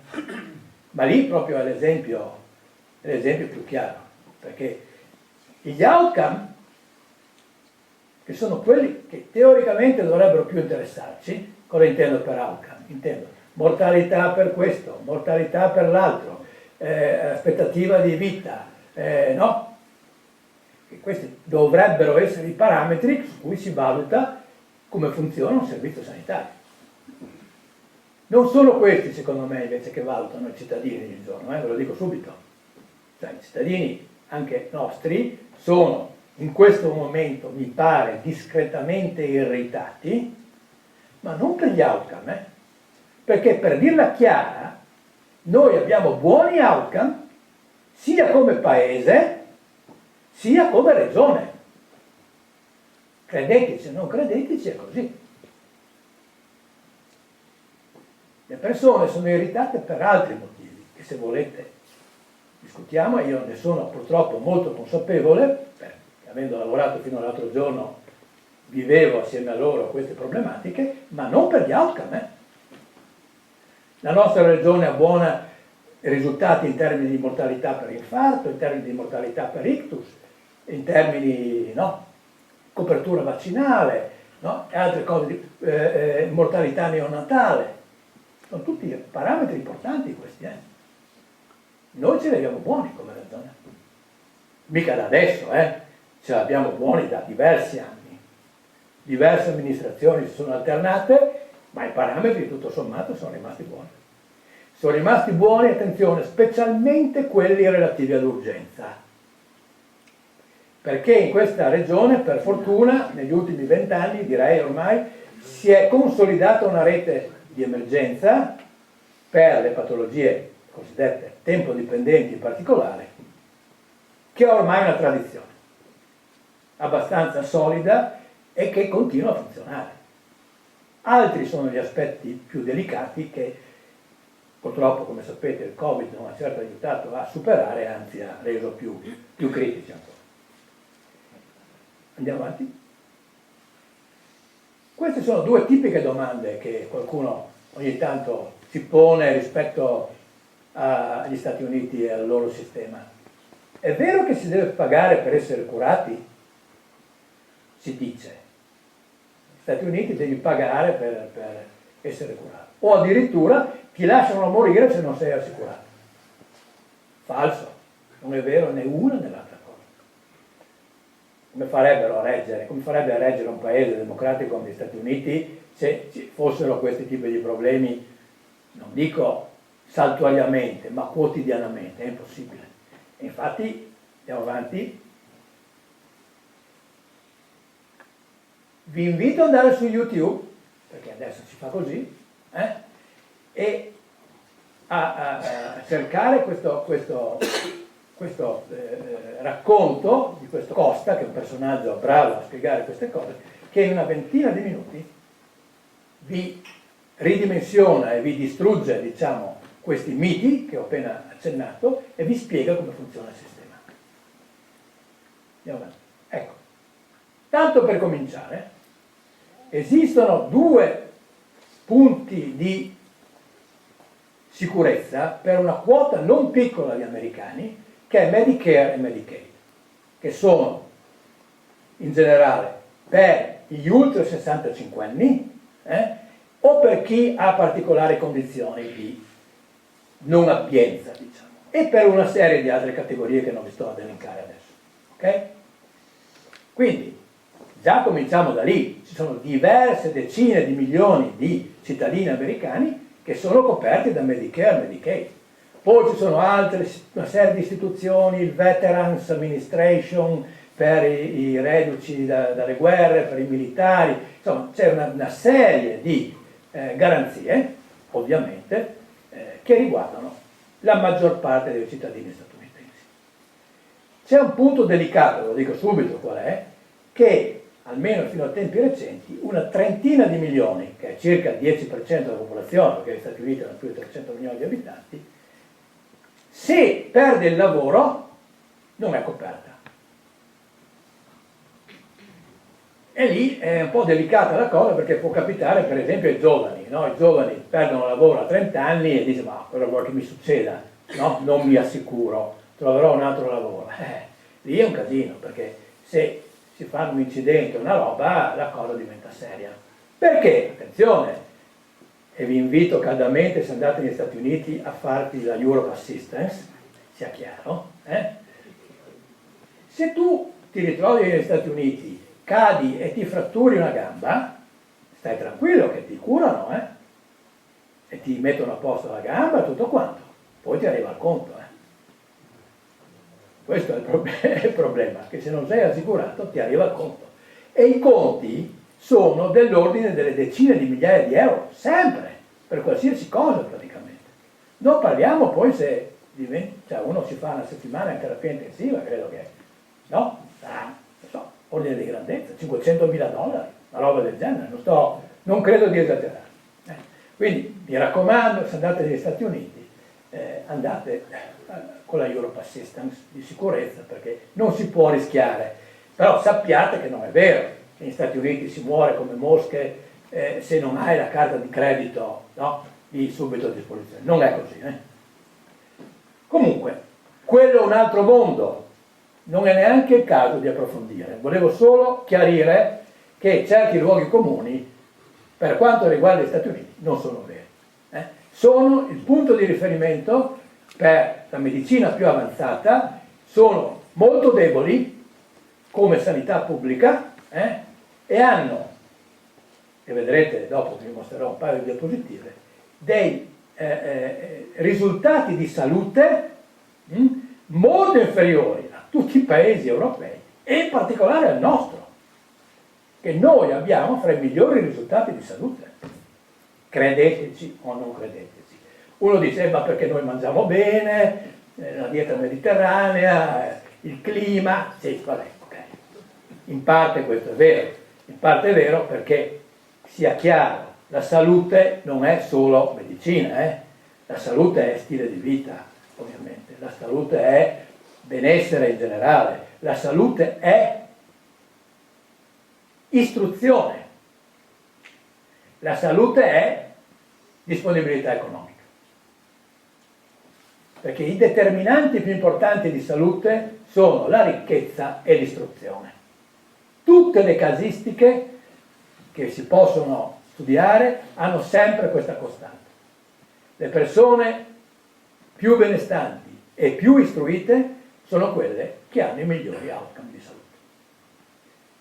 Ma lì proprio è l'esempio più chiaro, perché gli outcome, che sono quelli che teoricamente dovrebbero più interessarci, cosa intendo per outcome? Intendo mortalità per questo, mortalità per l'altro, aspettativa di vita, no? E questi dovrebbero essere i parametri su cui si valuta come funziona un servizio sanitario. Non sono questi, secondo me, invece, che valutano i cittadini di giorno, ve lo dico subito. Cioè, i cittadini, anche nostri, sono in questo momento, mi pare, discretamente irritati, ma non per gli outcome, perché per dirla chiara, noi abbiamo buoni outcome sia come paese, sia come regione. Credeteci o non credeteci, è così. Le persone sono irritate per altri motivi, che se volete discutiamo, io ne sono purtroppo molto consapevole, perché avendo lavorato fino all'altro giorno vivevo assieme a loro queste problematiche, ma non per gli outcome. La nostra regione ha buoni risultati in termini di mortalità per infarto, in termini di mortalità per ictus, in termini copertura vaccinale, e altre cose di mortalità neonatale. Sono tutti parametri importanti questi, Noi ce li abbiamo buoni come regione. Mica da adesso, Ce li abbiamo buoni da diversi anni. Diverse amministrazioni si sono alternate, ma i parametri tutto sommato sono rimasti buoni. Sono rimasti buoni, attenzione, specialmente quelli relativi all'urgenza. Perché in questa regione, per fortuna, negli ultimi 20 anni, direi ormai, si è consolidata una rete di emergenza per le patologie cosiddette tempo-dipendenti in particolare, che è ormai una tradizione abbastanza solida e che continua a funzionare. Altri sono gli aspetti più delicati che purtroppo, come sapete, il Covid non ha certo aiutato a superare, anzi ha reso più critici ancora. Andiamo avanti? Queste sono due tipiche domande che qualcuno ogni tanto si pone rispetto agli Stati Uniti e al loro sistema. È vero che si deve pagare per essere curati? Si dice. Negli Stati Uniti devi pagare per essere curato. O addirittura ti lasciano morire se non sei assicurato. Falso. Non è vero né una né l'altra cosa. Come farebbe a reggere un paese democratico come gli Stati Uniti se ci fossero questi tipi di problemi, non dico saltuariamente, ma quotidianamente? È impossibile. E infatti, andiamo avanti. Vi invito ad andare su YouTube, perché adesso si fa così, e a cercare questo racconto di questo Costa, che è un personaggio bravo a spiegare queste cose, che in una ventina di minuti vi ridimensiona e vi distrugge, diciamo, questi miti che ho appena accennato e vi spiega come funziona il sistema. Andiamo avanti. Ecco, tanto per cominciare, esistono due punti di sicurezza per una quota non piccola di americani, che è Medicare e Medicaid, che sono in generale per gli ultra 65 anni o per chi ha particolari condizioni di non abbienza, diciamo, e per una serie di altre categorie che non vi sto ad elencare adesso. Ok? Quindi già cominciamo da lì, ci sono diverse decine di milioni di cittadini americani che sono coperti da Medicare e Medicaid. Poi ci sono una serie di istituzioni, il Veterans Administration per i reduci dalle guerre, per i militari, insomma c'è una serie di garanzie, ovviamente, che riguardano la maggior parte dei cittadini statunitensi. C'è un punto delicato, lo dico subito qual è, che almeno fino a tempi recenti una trentina di milioni, che è circa il 10% della popolazione, perché gli Stati Uniti hanno più di 300 milioni di abitanti, se perde il lavoro non è coperta. E lì è un po' delicata la cosa, perché può capitare per esempio ai giovani, no? I giovani perdono lavoro a 30 anni e dicono ma cosa vuoi che mi succeda? No? Non mi assicuro, troverò un altro lavoro. Lì è un casino, perché se si fa un incidente o una roba, la cosa diventa seria. Perché? Attenzione, e vi invito caldamente, se andate negli Stati Uniti, a farti la Europe Assistance, sia chiaro. Se tu ti ritrovi negli Stati Uniti, cadi e ti fratturi una gamba, stai tranquillo che ti curano, e ti mettono a posto la gamba e tutto quanto, poi ti arriva il conto. Questo è il problema, che se non sei assicurato ti arriva il conto. E i conti sono dell'ordine delle decine di migliaia di euro, sempre, per qualsiasi cosa praticamente. Non parliamo poi se uno si fa una settimana in terapia intensiva, credo che, no? Non so, ordine di grandezza, $500.000, una roba del genere, non credo di esagerare. Quindi mi raccomando, se andate negli Stati Uniti, andate con la Europe Assistance di sicurezza, perché non si può rischiare. Però sappiate che non è vero, che negli Stati Uniti si muore come mosche se non hai la carta di credito, no? Di subito a disposizione. Non è così. Comunque, quello è un altro mondo, non è neanche il caso di approfondire. Volevo solo chiarire che certi luoghi comuni, per quanto riguarda gli Stati Uniti, non sono veri. Sono il punto di riferimento per la medicina più avanzata, sono molto deboli come sanità pubblica e hanno, e vedrete dopo vi mostrerò un paio di diapositive, dei risultati di salute molto inferiori a tutti i paesi europei e in particolare al nostro, che noi abbiamo fra i migliori risultati di salute, credeteci o non credeteci. Uno dice ma perché noi mangiamo bene, la dieta mediterranea, il clima, sì, vabbè, ok. In parte questo è vero, in parte è vero perché, sia chiaro, la salute non è solo medicina, la salute è stile di vita, ovviamente, la salute è benessere in generale, la salute è istruzione, La salute è disponibilità economica. Perché i determinanti più importanti di salute sono la ricchezza e l'istruzione. Tutte le casistiche che si possono studiare hanno sempre questa costante. Le persone più benestanti e più istruite sono quelle che hanno i migliori outcome di salute.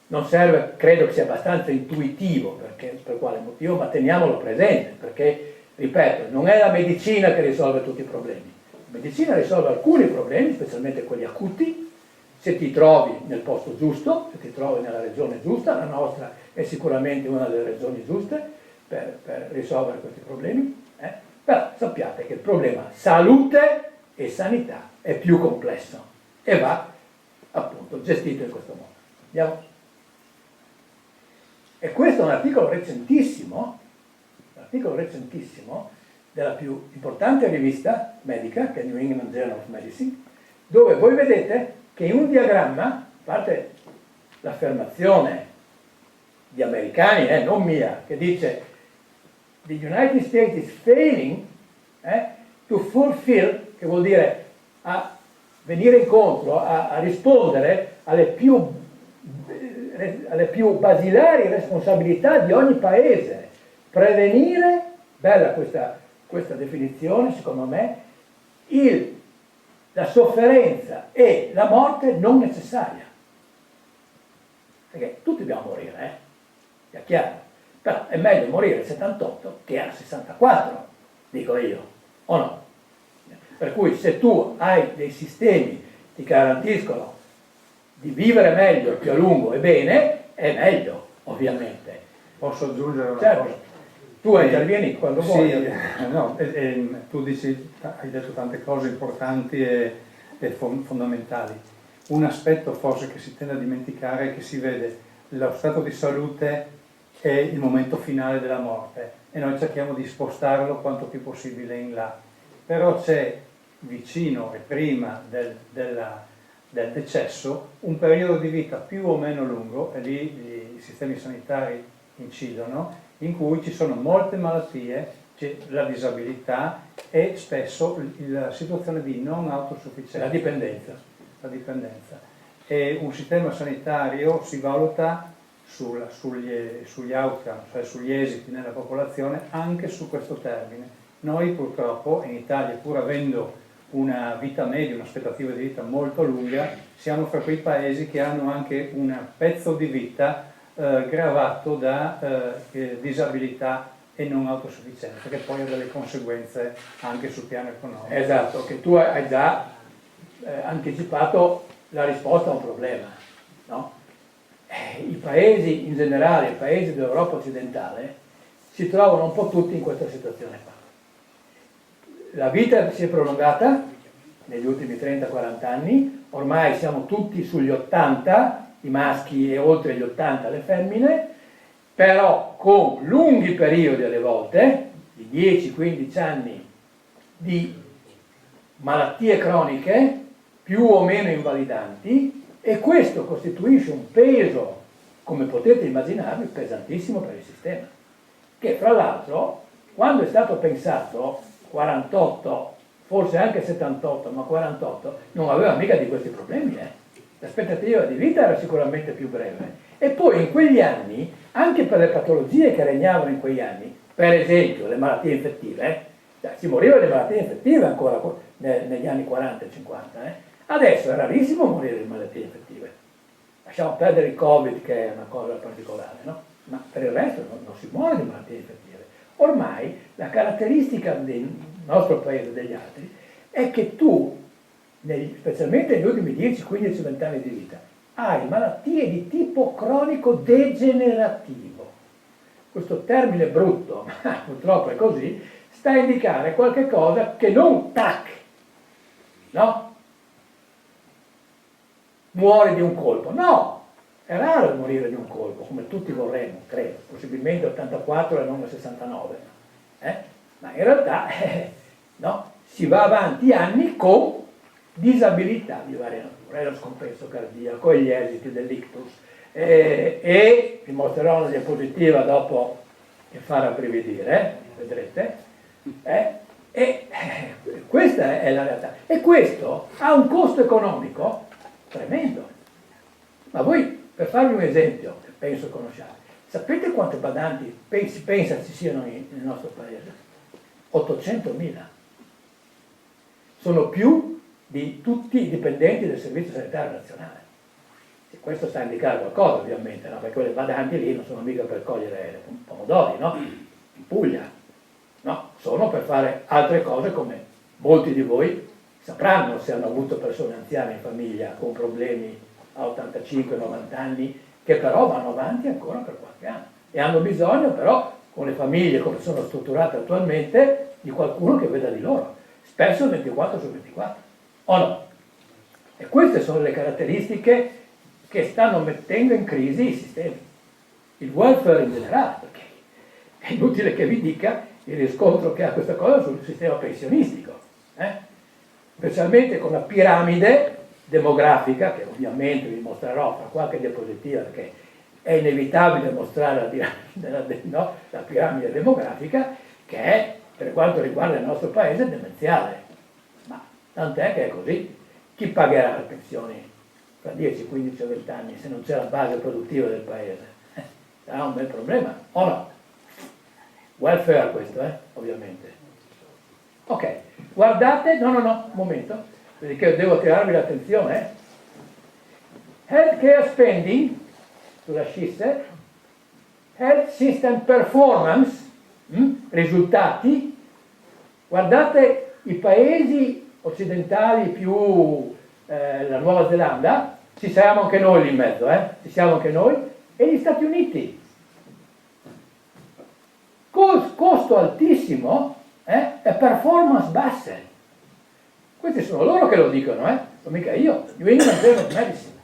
Non serve, credo che sia abbastanza intuitivo per quale motivo, ma teniamolo presente, perché, ripeto, non è la medicina che risolve tutti i problemi. La medicina risolve alcuni problemi, specialmente quelli acuti, se ti trovi nel posto giusto, se ti trovi nella regione giusta. La nostra è sicuramente una delle regioni giuste per risolvere questi problemi, però sappiate che il problema salute e sanità è più complesso e va appunto gestito in questo modo. Andiamo. E questo è un articolo recentissimo della più importante rivista medica, che è New England Journal of Medicine, dove voi vedete che in un diagramma, a parte l'affermazione di americani, non mia, che dice the United States is failing to fulfill, che vuol dire a venire incontro, a rispondere alle più basilari responsabilità di ogni paese. Prevenire, bella questa definizione secondo me, la sofferenza e la morte non necessaria. Perché tutti dobbiamo morire, è chiaro. Però è meglio morire a 78 che a 64, dico io, o no? Per cui se tu hai dei sistemi che ti garantiscono di vivere meglio, più a lungo e bene, è meglio, ovviamente. Posso aggiungere una certo. cosa? Tu intervieni quando vuoi. Sì, no, tu dici, hai detto tante cose importanti e fondamentali. Un aspetto forse che si tende a dimenticare è che si vede lo stato di salute è il momento finale della morte e noi cerchiamo di spostarlo quanto più possibile in là. Però c'è vicino e prima del decesso un periodo di vita più o meno lungo, e lì i sistemi sanitari incidono, in cui ci sono molte malattie, c'è la disabilità e spesso la situazione di non autosufficienza. La dipendenza. E un sistema sanitario si valuta sugli outcome, cioè sugli esiti nella popolazione, anche su questo termine. Noi purtroppo in Italia, pur avendo una vita media, un'aspettativa di vita molto lunga, siamo fra quei paesi che hanno anche un pezzo di vita gravato da disabilità e non autosufficienza, che poi ha delle conseguenze anche sul piano economico. Esatto, che tu hai già anticipato la risposta a un problema, no? I paesi in generale, i paesi dell'Europa occidentale, si trovano un po' tutti in questa situazione qua. La vita si è prolungata negli ultimi 30-40 anni, ormai siamo tutti sugli 80, i maschi, e oltre gli 80 le femmine, però con lunghi periodi alle volte, di 10-15 anni di malattie croniche, più o meno invalidanti, e questo costituisce un peso, come potete immaginarvi, pesantissimo per il sistema, che fra l'altro, quando è stato pensato, 48, forse anche 78, ma 48, non aveva mica di questi problemi, L'aspettativa di vita era sicuramente più breve. E poi in quegli anni, anche per le patologie che regnavano in quegli anni, per esempio le malattie infettive, si moriva di malattie infettive ancora negli anni 40 e 50, Adesso è rarissimo morire di malattie infettive. Lasciamo perdere il Covid, che è una cosa particolare, no? Ma per il resto non si muore di malattie infettive. Ormai la caratteristica del nostro paese e degli altri è che tu, specialmente negli ultimi 10, 15, 20 anni di vita, hai malattie di tipo cronico degenerativo. Questo termine brutto, ma purtroppo è così, sta a indicare qualche cosa che non tac, no? Muore di un colpo. No, è raro morire di un colpo, come tutti vorremmo, credo, possibilmente 84 e non 69. Ma in realtà no, si va avanti anni con disabilità di varia natura, lo scompenso cardiaco e gli esiti dell'ictus. E vi mostrerò una diapositiva dopo che fa rabbrividire, vedrete, questa è la realtà. E questo ha un costo economico tremendo. Ma voi, per farvi un esempio, che penso conosciate, sapete quante badanti si pensa ci siano nel nostro paese? 800.000. Sono più di tutti i dipendenti del Servizio Sanitario Nazionale. E questo sta a indicare qualcosa, ovviamente, no? Perché quelle badanti lì non sono mica per cogliere pomodori, no? In Puglia. No, sono per fare altre cose, come molti di voi sapranno se hanno avuto persone anziane in famiglia con problemi a 85-90 anni, che però vanno avanti ancora per qualche anno e hanno bisogno però, con le famiglie come sono strutturate attualmente, di qualcuno che veda di loro, spesso 24 su 24, o no? E queste sono le caratteristiche che stanno mettendo in crisi i sistemi, il welfare in generale, perché è inutile che vi dica il riscontro che ha questa cosa sul sistema pensionistico, specialmente con la piramide demografica, che ovviamente vi mostrerò fra qualche diapositiva, perché è inevitabile mostrare la piramide demografica, che è, per quanto riguarda il nostro paese, demenziale. Ma tant'è che è così. Chi pagherà le pensioni tra 10, 15 o 20 anni se non c'è la base produttiva del paese? Sarà un bel problema, o no? Welfare questo, ovviamente. Ok, guardate, no, un momento, perché devo attirarvi l'attenzione. Healthcare spending, sulla SCISS, Health System Performance, risultati. Guardate i paesi occidentali più la Nuova Zelanda, ci siamo anche noi lì in mezzo, ci siamo anche noi, e gli Stati Uniti. Costo altissimo e performance basse. Questi sono loro che lo dicono, non mica io, New England Journal of Medicine.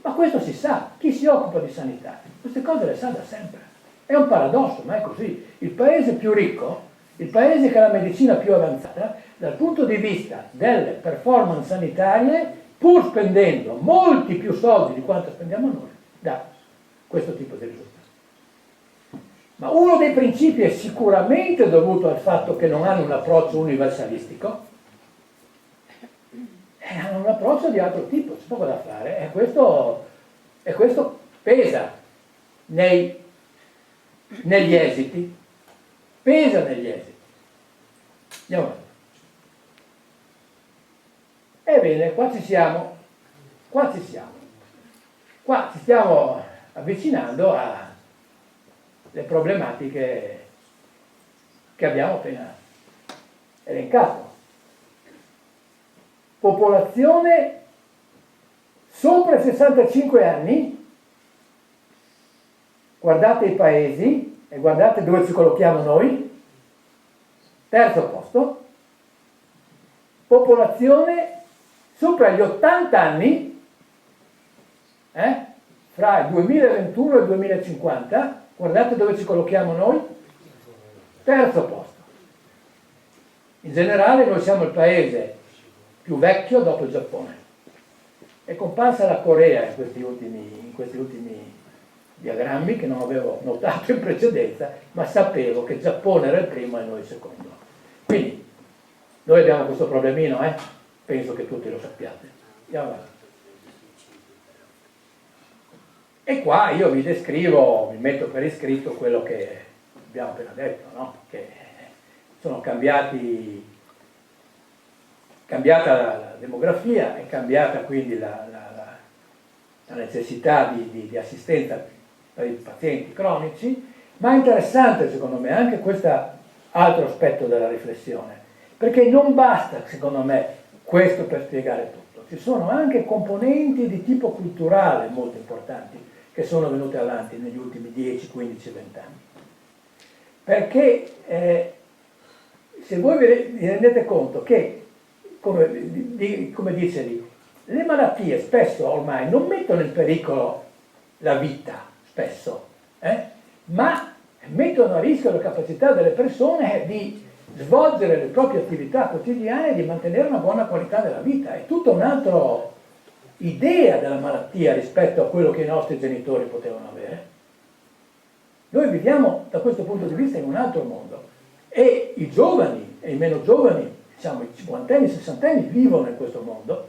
Ma questo si sa, chi si occupa di sanità, queste cose le sa da sempre. È un paradosso, ma è così. Il paese più ricco, il paese che ha la medicina più avanzata, dal punto di vista delle performance sanitarie, pur spendendo molti più soldi di quanto spendiamo noi, dà questo tipo di risultati. Ma uno dei principi è sicuramente dovuto al fatto che non hanno un approccio universalistico, e hanno un approccio di altro tipo, c'è poco da fare, e questo pesa negli esiti, Andiamo avanti. Ebbene, qua ci siamo, qua ci stiamo avvicinando alle problematiche che abbiamo appena elencato. Popolazione sopra i 65 anni, guardate i paesi e guardate dove ci collochiamo noi, terzo posto. Popolazione sopra gli 80 anni, fra il 2021 e il 2050, guardate dove ci collochiamo noi, terzo posto. In generale noi siamo il paese più vecchio dopo il Giappone. È comparsa la Corea in questi ultimi diagrammi, che non avevo notato in precedenza, ma sapevo che il Giappone era il primo e noi il secondo. Quindi noi abbiamo questo problemino, penso che tutti lo sappiate. Andiamo avanti. E qua io vi descrivo, vi metto per iscritto quello che abbiamo appena detto, no? Che sono cambiata la demografia, è cambiata quindi la necessità di assistenza per i pazienti cronici, ma è interessante secondo me anche questo altro aspetto della riflessione, perché non basta secondo me questo per spiegare tutto, ci sono anche componenti di tipo culturale molto importanti che sono venute avanti negli ultimi 10, 15, 20 anni. Perché se voi vi rendete conto che, come dice lì, le malattie spesso ormai non mettono in pericolo la vita, spesso, ma mettono a rischio la capacità delle persone di svolgere le proprie attività quotidiane e di mantenere una buona qualità della vita. È tutta un'altra idea della malattia rispetto a quello che i nostri genitori potevano avere. Noi viviamo da questo punto di vista in un altro mondo e i giovani e i meno giovani, diciamo i cinquantenni, sessantenni, vivono in questo mondo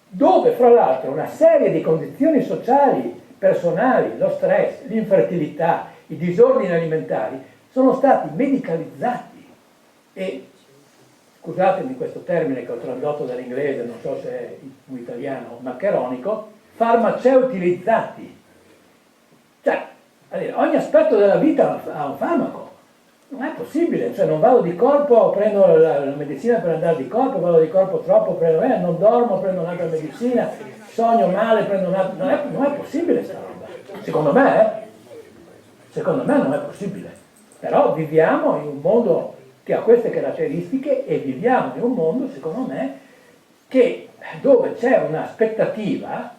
dove fra l'altro una serie di condizioni sociali, personali, lo stress, l'infertilità, i disordini alimentari sono stati medicalizzati e, scusatemi questo termine che ho tradotto dall'inglese, non so se è un italiano maccheronico, farmaceutilizzati. Cioè, ogni aspetto della vita ha un farmaco. Non è possibile, cioè non vado di corpo, prendo la medicina per andare di corpo, vado di corpo troppo, prendo, non dormo, prendo un'altra medicina, sogno male, prendo un'altra... Non è possibile sta roba. Secondo me non è possibile. Però viviamo in un mondo che ha queste caratteristiche e viviamo in un mondo, secondo me, dove c'è un'aspettativa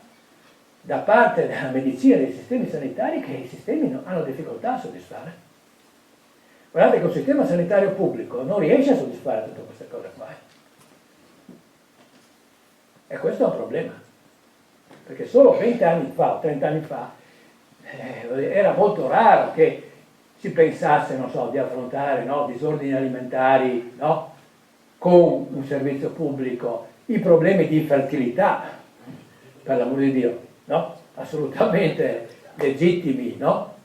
da parte della medicina e dei sistemi sanitari che i sistemi hanno difficoltà a soddisfare. Guardate che un sistema sanitario pubblico non riesce a soddisfare tutte queste cose qua. E questo è un problema. Perché solo 20 anni fa o 30 anni fa era molto raro che si pensasse, non so, di affrontare disordini alimentari con un servizio pubblico, i problemi di infertilità, per l'amor di Dio, assolutamente legittimi,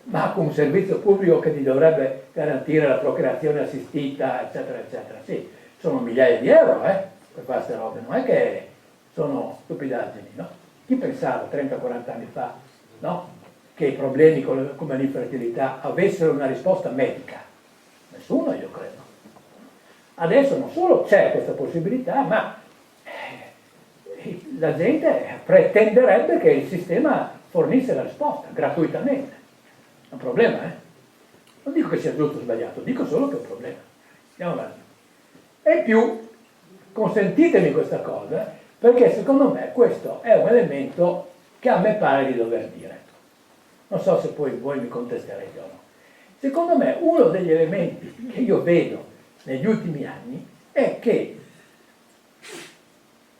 ma con un servizio pubblico che ti dovrebbe garantire la procreazione assistita, eccetera, eccetera. Sì, sono migliaia di euro per fare queste robe, non è che sono stupidaggini, no? Chi pensava 30-40 anni fa, che i problemi come l'infertilità avessero una risposta medica? Nessuno, io credo. Adesso non solo c'è questa possibilità, ma la gente pretenderebbe che il sistema fornisse la risposta gratuitamente. È un problema, Non dico che sia giusto o sbagliato, dico solo che è un problema. Andiamo avanti. E in più, consentitemi questa cosa, perché secondo me questo è un elemento che a me pare di dover dire. Non so se poi voi mi contesterete o no. Secondo me uno degli elementi che io vedo negli ultimi anni è che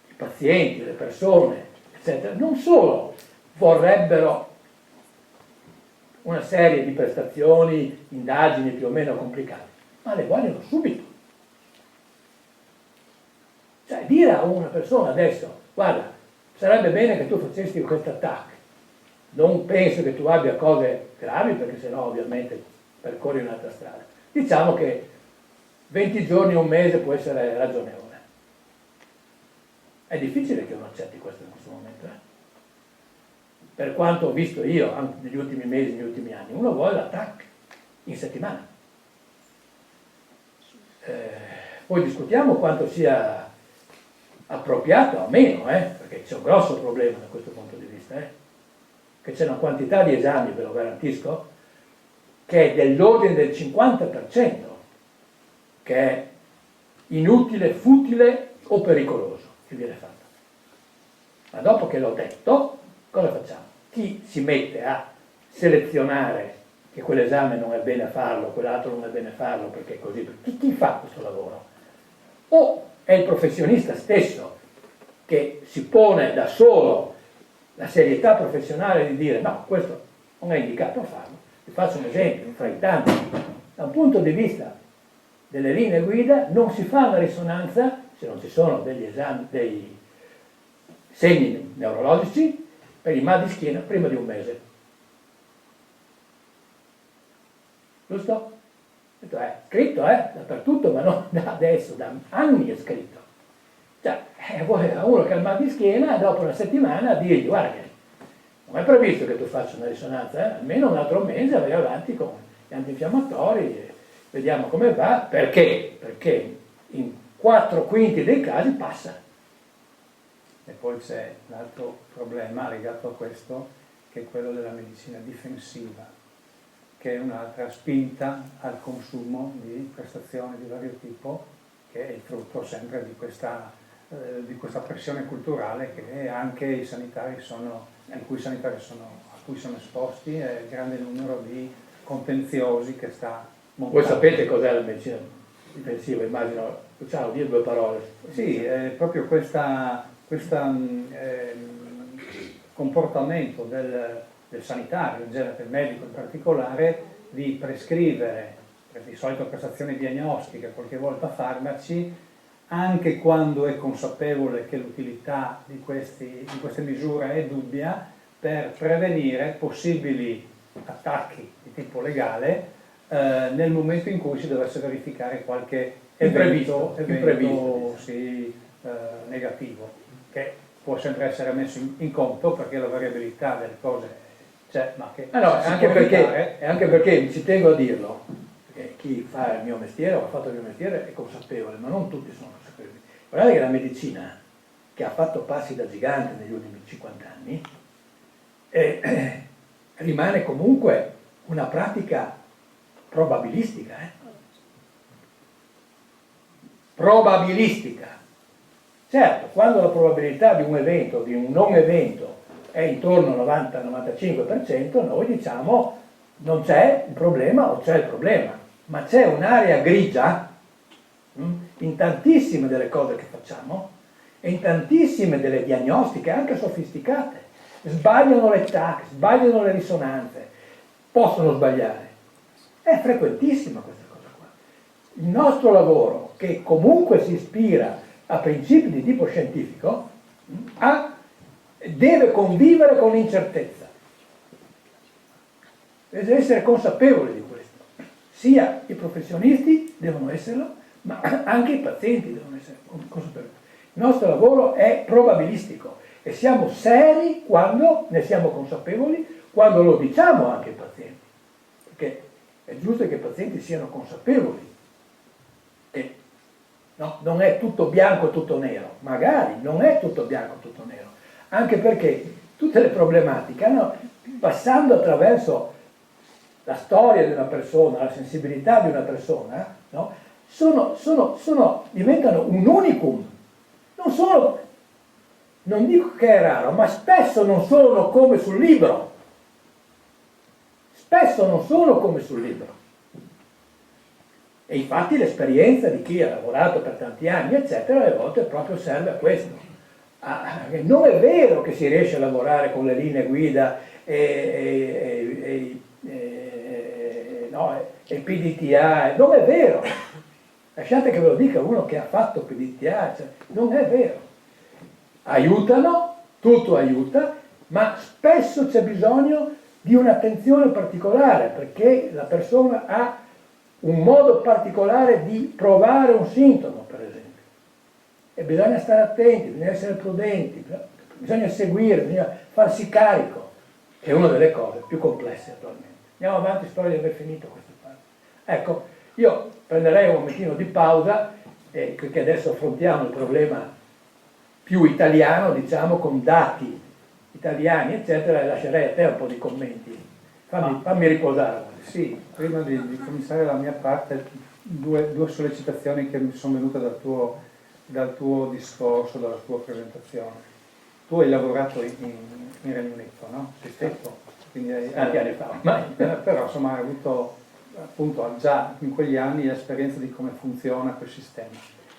i pazienti, le persone, eccetera, non solo vorrebbero una serie di prestazioni, indagini più o meno complicate, ma le vogliono subito. Cioè dire a una persona adesso, guarda, sarebbe bene che tu facessi questo attacco, non penso che tu abbia cose gravi perché sennò ovviamente percorri un'altra strada. Diciamo che 20 giorni, un mese può essere ragionevole. È difficile che uno accetti questo in questo momento, Per quanto ho visto io, anche negli ultimi mesi, negli ultimi anni, uno vuole l'attacco in settimana. Poi discutiamo quanto sia appropriato o meno, perché c'è un grosso problema da questo punto di vista, che c'è una quantità di esami, ve lo garantisco, che è dell'ordine del 50%, che è inutile, futile o pericoloso che viene fatto. Ma dopo che l'ho detto, cosa facciamo? Chi si mette a selezionare che quell'esame non è bene farlo, quell'altro non è bene farlo, perché è così? Chi fa questo lavoro? O è il professionista stesso che si pone da solo la serietà professionale di dire no, questo non è indicato a farlo. Vi faccio un esempio, fra i tanti. Da un punto di vista delle linee guida non si fa una risonanza se non ci sono degli esami, dei segni neurologici per il mal di schiena prima di un mese. Giusto? Questo è scritto, dappertutto, ma non da adesso, da anni è scritto. Cioè, vuoi a uno che ha il mal di schiena, dopo una settimana dirgli, guarda che non è previsto che tu faccia una risonanza, almeno un altro mese vai avanti con gli antinfiammatori, e vediamo come va, perché? Perché in 4/5 dei casi passa. E poi c'è l'altro problema legato a questo, che è quello della medicina difensiva, che è un'altra spinta al consumo di prestazioni di vario tipo, che è il frutto sempre di questa pressione culturale che anche i sanitari a cui sono esposti, e il grande numero di contenziosi che sta montando. Voi sapete cos'è la medicina difensiva, immagino, Luciano, dire due parole. Sì, è proprio questo comportamento del sanitario, in genere del medico in particolare, di prescrivere, di solito prestazioni diagnostiche, qualche volta farmaci, anche quando è consapevole che l'utilità di queste misure è dubbia, per prevenire possibili attacchi di tipo legale nel momento in cui si dovesse verificare qualche evento sì, negativo, che può sempre essere messo in conto perché la variabilità delle cose c'è, ma che anche perché ci tengo a dirlo, chi fa il mio mestiere o ha fatto il mio mestiere è consapevole, ma non tutti sono consapevoli. Guardate che la medicina, che ha fatto passi da gigante negli ultimi 50 anni, rimane comunque una pratica probabilistica. Probabilistica. Certo, quando la probabilità di un evento o di un non evento è intorno al 90-95%, noi diciamo non c'è il problema o c'è il problema, ma c'è un'area grigia in tantissime delle cose che facciamo e in tantissime delle diagnostiche, anche sofisticate. Sbagliano le TAC, sbagliano le risonanze, possono sbagliare. È frequentissima questa cosa qua. Il nostro lavoro, che comunque si ispira a principi di tipo scientifico, deve convivere con l'incertezza. Deve essere consapevoli di questo. Sia i professionisti devono esserlo, ma anche i pazienti devono essere consapevoli. Il nostro lavoro è probabilistico e siamo seri quando ne siamo consapevoli, quando lo diciamo anche ai pazienti. Perché è giusto che i pazienti siano consapevoli che no, non è tutto bianco e tutto nero, magari non è tutto bianco e tutto nero, anche perché tutte le problematiche, passando attraverso la storia di una persona, la sensibilità di una persona, no, diventano un unicum, non dico che è raro, ma spesso non sono come sul libro. Spesso non sono come sul libro. E infatti l'esperienza di chi ha lavorato per tanti anni, eccetera, alle volte proprio serve a questo. Non è vero che si riesce a lavorare con le linee guida e PDTA, non è vero. Lasciate che ve lo dica uno che ha fatto PDTA, cioè, non è vero. Aiutano, tutto aiuta, ma spesso c'è bisogno di un'attenzione particolare perché la persona ha un modo particolare di provare un sintomo, per esempio. E bisogna stare attenti, bisogna essere prudenti, bisogna seguire, bisogna farsi carico. È una delle cose più complesse attualmente. Andiamo avanti, spero di aver finito questa parte. Ecco, io prenderei un momentino di pausa, perché adesso affrontiamo il problema più italiano, diciamo, con dati italiani, eccetera, e lascerei a te un po' di commenti. Fammi riposare. Sì, prima di cominciare la mia parte, due sollecitazioni che mi sono venute dal tuo discorso, dalla tua presentazione. Tu hai lavorato in Regno Unito, no? Sei stato, quindi tanti anni fa. Però insomma hai avuto appunto già in quegli anni l'esperienza di come funziona quel sistema.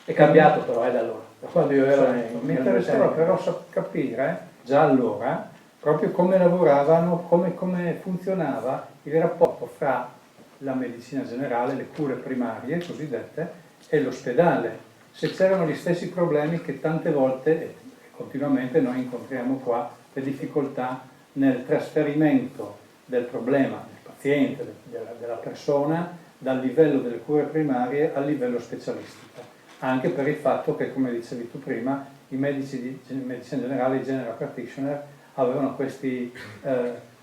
È cambiato però da allora, da quando io ero mi interessava però capire già allora proprio come lavoravano, come funzionava il rapporto fra la medicina generale, le cure primarie cosiddette, e l'ospedale, se c'erano gli stessi problemi che tante volte e continuamente noi incontriamo qua, le difficoltà nel trasferimento del problema del paziente, della persona, dal livello delle cure primarie al livello specialistico, anche per il fatto che, come dicevi tu prima, i medici di medicina generale, i general practitioner, avevano questi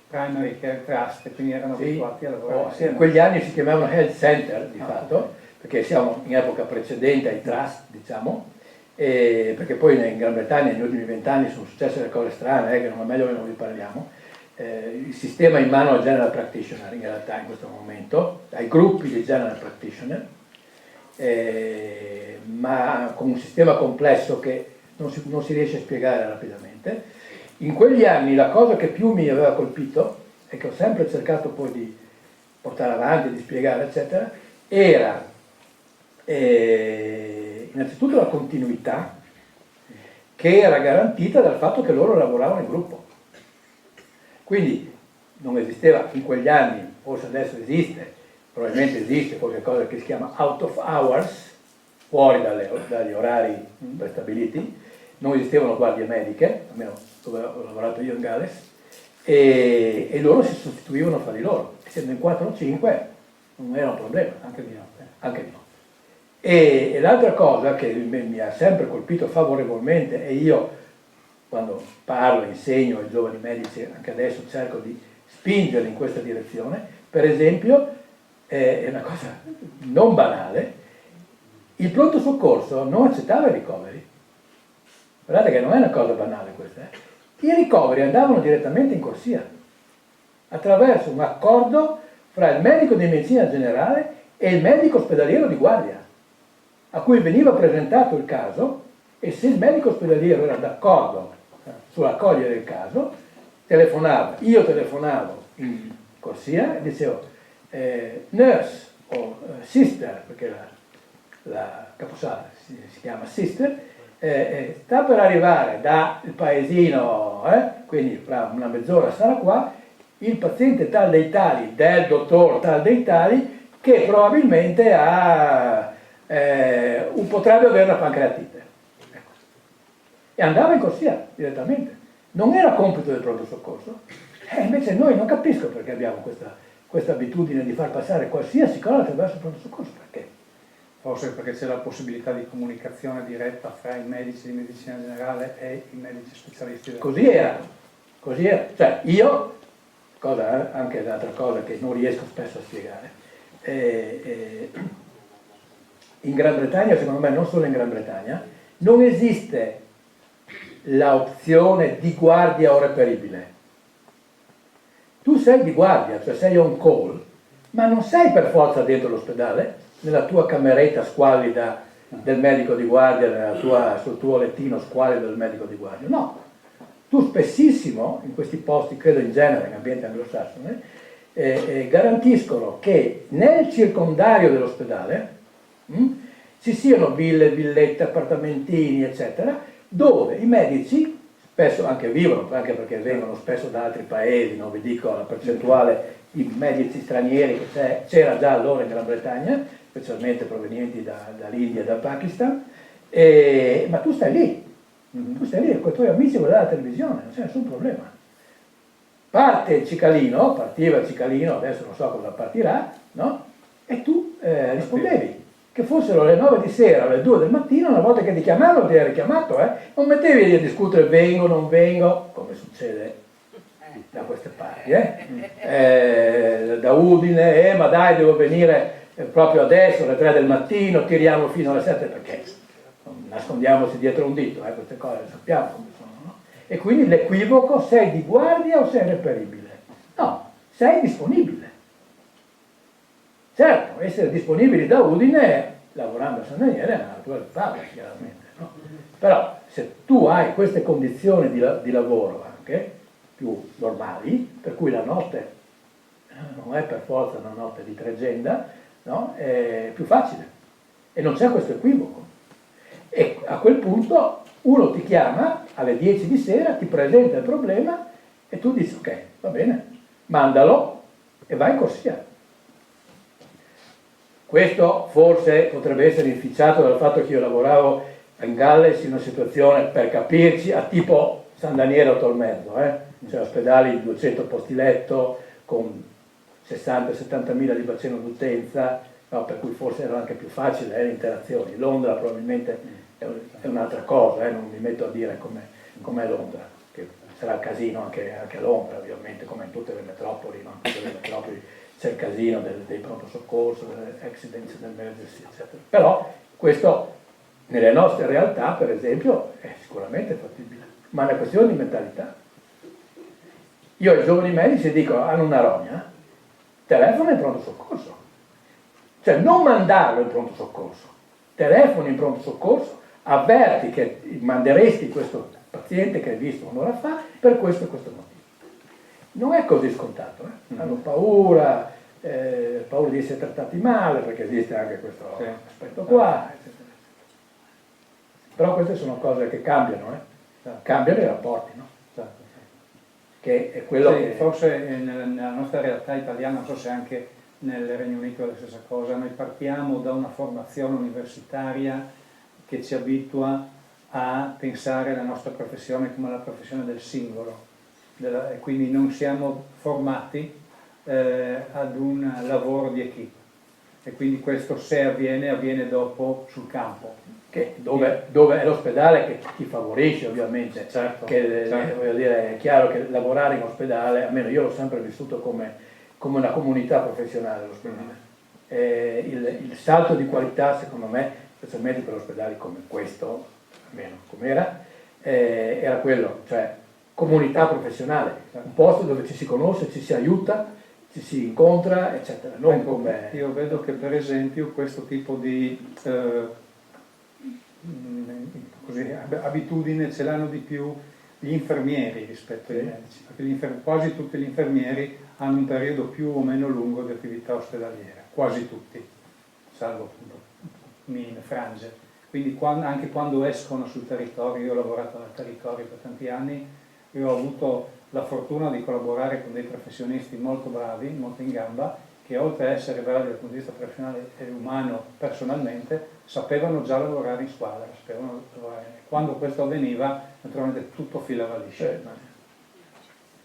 primary care trust e quindi erano abituati a lavorare. In quegli anni si chiamavano health center di fatto, perché siamo in epoca precedente ai trust, diciamo, perché poi in Gran Bretagna negli ultimi 20 anni sono successe delle cose strane, che non è meglio che non vi parliamo. Il sistema è in mano al general practitioner in realtà in questo momento, ai gruppi di general practitioner, ma con un sistema complesso che non si riesce a spiegare rapidamente. In quegli anni la cosa che più mi aveva colpito, e che ho sempre cercato poi di portare avanti, di spiegare, eccetera, era innanzitutto la continuità che era garantita dal fatto che loro lavoravano in gruppo. Quindi non esisteva in quegli anni, forse adesso esiste, probabilmente esiste qualcosa che si chiama out of hours, fuori dagli orari prestabiliti, non esistevano guardie mediche, almeno dove ho lavorato io in Galles, e loro si sostituivano fra di loro, essendo in 4 o 5 non era un problema, Anche di notte. anche di notte. E l'altra cosa che mi ha sempre colpito favorevolmente, e io quando parlo, insegno ai giovani medici, anche adesso cerco di spingerli in questa direzione, per esempio, è una cosa non banale, il pronto soccorso non accettava i ricoveri. Guardate che non è una cosa banale questa. I ricoveri andavano direttamente in corsia, attraverso un accordo fra il medico di medicina generale e il medico ospedaliero di guardia, a cui veniva presentato il caso, e se il medico ospedaliero era d'accordo sull'accogliere il caso, io telefonavo in corsia e dicevo nurse o sister, perché la caposala si chiama sister, sta per arrivare dal paesino, quindi fra una mezz'ora sarà qua, il paziente tal dei tali, del dottor tal dei tali, che probabilmente potrebbe avere una pancreatite. Ecco. E andava in corsia direttamente. Non era compito del pronto soccorso. Invece noi non capisco perché abbiamo questa abitudine di far passare qualsiasi cosa attraverso il pronto soccorso. Perché? Forse perché c'è la possibilità di comunicazione diretta fra i medici di medicina generale e i medici specialisti. Così era. Cioè io, anche l'altra cosa che non riesco spesso a spiegare, in Gran Bretagna, secondo me non solo in Gran Bretagna, non esiste l'opzione di guardia o reperibile. Tu sei di guardia, cioè sei on call, ma non sei per forza dentro l'ospedale, nella tua cameretta squallida del medico di guardia, sul tuo lettino squallido del medico di guardia. No, tu spessissimo, in questi posti, credo in genere, in ambiente anglosassone, garantiscono che nel circondario dell'ospedale ci siano ville, villette, appartamentini, eccetera, dove i medici spesso anche vivono, anche perché vengono spesso da altri paesi, non vi dico la percentuale di medici stranieri che c'era già allora in Gran Bretagna, specialmente provenienti dall'India e dal Pakistan, ma tu stai lì con i tuoi amici a guardare la televisione, non c'è nessun problema. Partiva il cicalino, adesso non so cosa partirà, no? E tu rispondevi. Che fossero le 9 di sera o le 2 del mattino, una volta che ti chiamavano ti eri chiamato, non mettevi lì a discutere vengo, non vengo, come succede da queste parti, da Udine, ma dai devo venire proprio adesso alle 3 del mattino, tiriamo fino alle 7 perché non nascondiamoci dietro un dito, queste cose sappiamo come sono, no? E quindi l'equivoco, sei di guardia o sei reperibile? No, sei disponibile. Certo, essere disponibili da Udine, lavorando a San Daniele, è una tua realtà, chiaramente, no? Però se tu hai queste condizioni di lavoro anche più normali, per cui la notte non è per forza una notte di tregenda, no? È più facile e non c'è questo equivoco. E a quel punto uno ti chiama alle 10 di sera, ti presenta il problema e tu dici ok, va bene, mandalo e vai in corsia. Questo forse potrebbe essere inficiato dal fatto che io lavoravo in Galles in una situazione, per capirci, a tipo San Daniele o Tolmezzo, cioè ospedali di 200 posti letto con 60-70 mila di bacino d'utenza, no, per cui forse era anche più facile le interazioni. Londra probabilmente è un'altra cosa, non mi metto a dire com'è Londra, che sarà il casino anche a Londra, ovviamente, come in tutte le metropoli, no? In tutte le metropoli c'è il casino dei pronto soccorso, delle accidents and emergency, eccetera. Però questo nelle nostre realtà, per esempio, è sicuramente fattibile, ma è una questione di mentalità. Io ai giovani medici dico, hanno una rogna, telefono in pronto soccorso. Cioè non mandarlo in pronto soccorso, telefoni in pronto soccorso, avverti che manderesti questo paziente che hai visto un'ora fa per questo e questo motivo. Non è così scontato, hanno paura di essere trattati male, perché esiste anche questo aspetto qua, eccetera. Però queste sono cose che cambiano, cambiano i rapporti, no? che è quello sì, che... Forse nella nostra realtà italiana, forse anche nel Regno Unito è la stessa cosa, noi partiamo da una formazione universitaria che ci abitua a pensare la nostra professione come la professione del singolo, e quindi non siamo formati ad un lavoro di equipe, e quindi questo, se avviene dopo sul campo. Dove è l'ospedale che ti favorisce, ovviamente. Certo, certo. Voglio dire, è chiaro che lavorare in ospedale, almeno io l'ho sempre vissuto come una comunità professionale l'ospedale. Il salto di qualità, secondo me, specialmente per ospedali come questo, almeno com'era, era quello, cioè comunità professionale, un posto dove ci si conosce, ci si aiuta, ci si incontra, eccetera. Non ecco, come... Io vedo che per esempio questo tipo di abitudine ce l'hanno di più gli infermieri rispetto ai medici, perché quasi tutti gli infermieri hanno un periodo più o meno lungo di attività ospedaliera, quasi tutti, salvo appunto minime frange. Quindi anche quando escono sul territorio, io ho lavorato nel territorio per tanti anni, io ho avuto la fortuna di collaborare con dei professionisti molto bravi, molto in gamba, che oltre a essere bravi dal punto di vista professionale e umano personalmente, sapevano già lavorare in squadra, sapevano lavorare. Quando questo avveniva, naturalmente tutto filava liscio.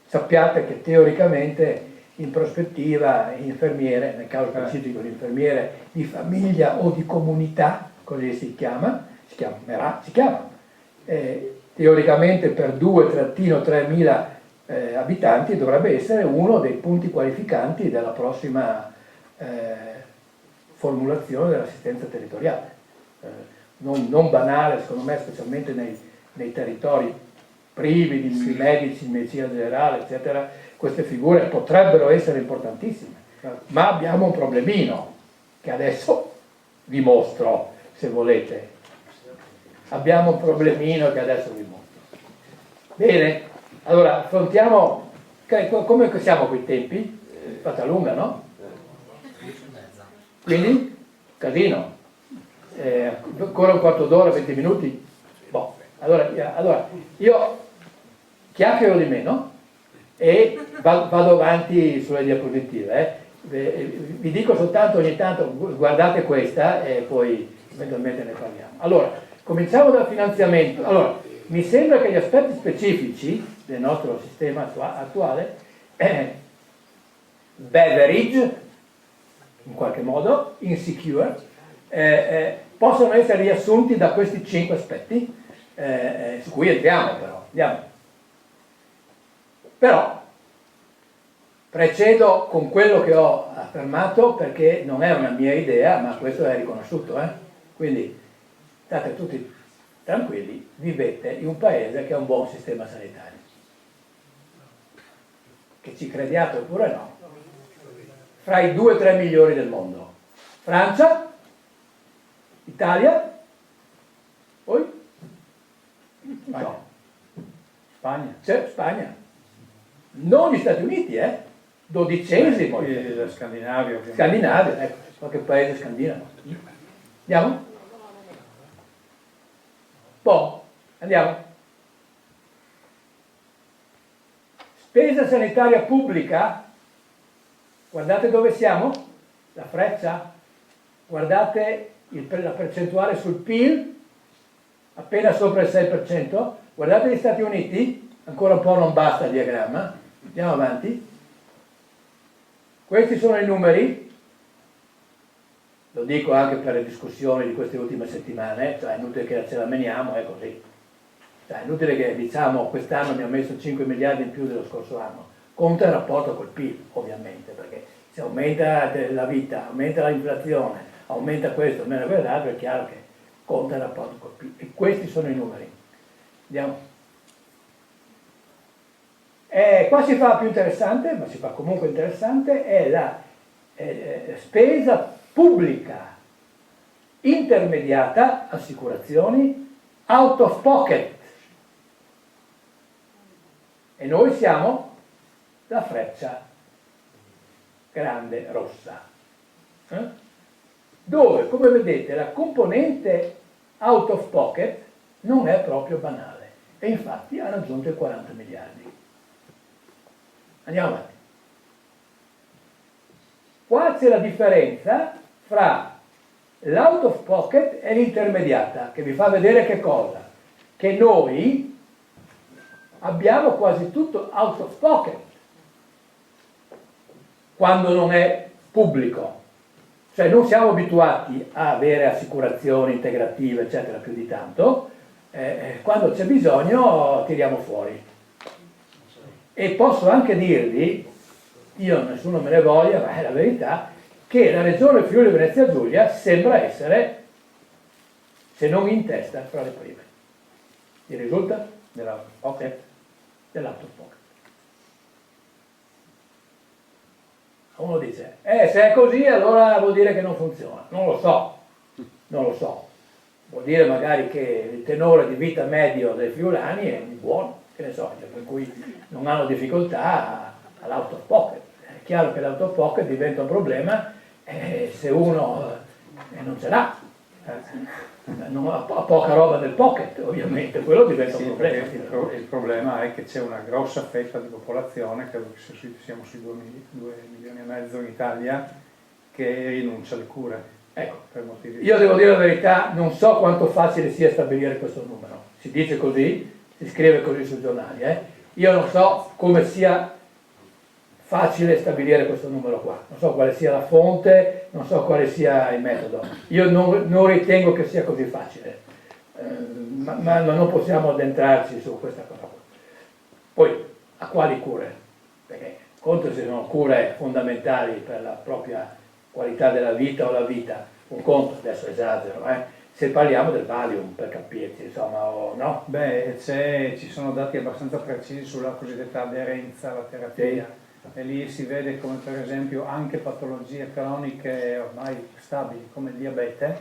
Sappiate che teoricamente, in prospettiva, l'infermiere, nel caso specifico l'infermiere di famiglia o di comunità, così si chiama, teoricamente per 2-3.000 abitanti dovrebbe essere uno dei punti qualificanti della prossima formulazione dell'assistenza territoriale. Non banale, secondo me, specialmente nei territori privi di medici, di medicina generale, eccetera, queste figure potrebbero essere importantissime, ma abbiamo un problemino che adesso vi mostro, se volete. Abbiamo un problemino che adesso vi mostro. Bene, allora affrontiamo, come siamo con i tempi? Fatta lunga, no? Quindi, casino. Ancora un quarto d'ora, 20 minuti? Boh. Allora, io chiacchiero di meno e vado avanti sulle diapositive. Vi dico soltanto ogni tanto, guardate questa e poi eventualmente ne parliamo. Allora, cominciamo dal finanziamento. Allora, mi sembra che gli aspetti specifici del nostro sistema attuale, beverage, in qualche modo, insecure, possono essere riassunti da questi 5 aspetti, su cui entriamo però. Andiamo. Però precedo con quello che ho affermato perché non è una mia idea, ma questo è riconosciuto. Quindi state tutti tranquilli, vivete in un paese che ha un buon sistema sanitario. Che ci crediate oppure no. Fra i 2-3 migliori del mondo. Francia, Italia, poi? No. Spagna. C'è Spagna. Non gli Stati Uniti, 12esimo. La Scandinavia. Scandinavia, ecco, qualche paese scandinavo. Andiamo? Boh, andiamo. Spesa sanitaria pubblica, guardate dove siamo, la freccia, guardate la percentuale sul PIL, appena sopra il 6%, guardate gli Stati Uniti, ancora un po' non basta il diagramma, andiamo avanti. Questi sono i numeri, lo dico anche per le discussioni di queste ultime settimane, cioè è inutile che ce la meniamo, è così. Cioè è inutile che diciamo quest'anno mi ha messo 5 miliardi in più dello scorso anno. Conta il rapporto col PIL, ovviamente, perché se aumenta la vita, aumenta l'inflazione, aumenta questo, aumenta quell'altro, è chiaro che conta il rapporto col PIL. E questi sono i numeri. Andiamo. Qua si fa più interessante, ma si fa comunque interessante, è la spesa pubblica intermediata, assicurazioni, out of pocket. E noi siamo la freccia grande rossa. Dove, come vedete, la componente out of pocket non è proprio banale. E infatti hanno aggiunto i 40 miliardi. Andiamo avanti. Qua c'è la differenza fra l'out of pocket e l'intermediata, che vi fa vedere che cosa? Che noi abbiamo quasi tutto out of pocket quando non è pubblico, cioè non siamo abituati a avere assicurazioni integrative eccetera più di tanto, quando c'è bisogno tiriamo fuori. E posso anche dirvi, io nessuno me ne voglia, ma è la verità, che la regione Friuli Venezia Giulia sembra essere, se non in testa, fra le prime. Vi risulta? Dell'out of pocket. Uno dice, se è così allora vuol dire che non funziona. Non lo so. Vuol dire magari che il tenore di vita medio dei friulani è buono, che ne so, per cui non hanno difficoltà all'out of pocket. È chiaro che l'out of pocket diventa un problema se uno non ce l'ha. Non ha poca roba nel pocket, ovviamente, quello diventa un problema. Il problema è che c'è una grossa fetta di popolazione, credo che siamo sui 2 milioni e mezzo in Italia, che rinuncia alle cure. Ecco, per motivi io devo dire la verità, non so quanto facile sia stabilire questo numero. Si dice così, si scrive così sui giornali. Io non so come sia facile stabilire questo numero qua, non so quale sia la fonte, non so quale sia il metodo. Io non ritengo che sia così facile, ma non possiamo addentrarci su questa cosa qua. Poi, a quali cure? Perché conto se sono cure fondamentali per la propria qualità della vita o la vita, un conto, adesso esagero, se parliamo del Valium, per capirci, insomma, o no? Beh, ci sono dati abbastanza precisi sulla cosiddetta aderenza alla terapia. Sì. E lì si vede come per esempio anche patologie croniche ormai stabili come il diabete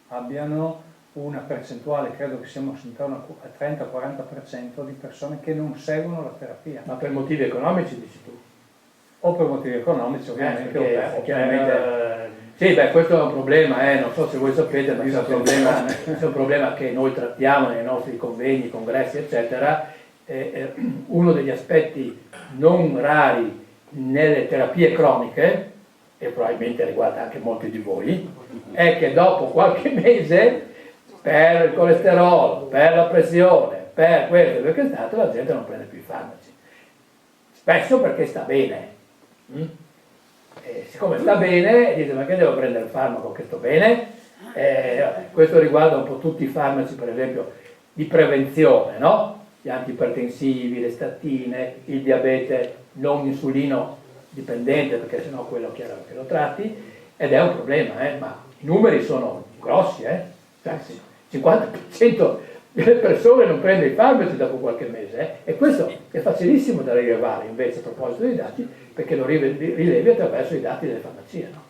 abbiano una percentuale, credo che siamo intorno al 30-40% di persone che non seguono la terapia. Ma per motivi economici dici tu? O per motivi economici ovviamente, o chiaramente. Sì, beh, questo è un problema, non so se voi sapete, ma è un problema che noi trattiamo nei nostri convegni, congressi, eccetera. Uno degli aspetti non rari nelle terapie croniche, e probabilmente riguarda anche molti di voi, è che dopo qualche mese, per il colesterolo, per la pressione, per questo e per quest'altro, la gente non prende più i farmaci. Spesso perché sta bene. E siccome sta bene, dice, ma che devo prendere il farmaco che sto bene? Questo riguarda un po' tutti i farmaci, per esempio, di prevenzione, no? Gli antiipertensivi, le statine, il diabete non insulino dipendente, perché sennò quello chiaro che lo tratti, ed è un problema, ma i numeri sono grossi, cioè, il 50% delle persone non prende i farmaci dopo qualche mese, e questo è facilissimo da rilevare invece a proposito dei dati, perché lo rilevi attraverso i dati delle farmacie, no?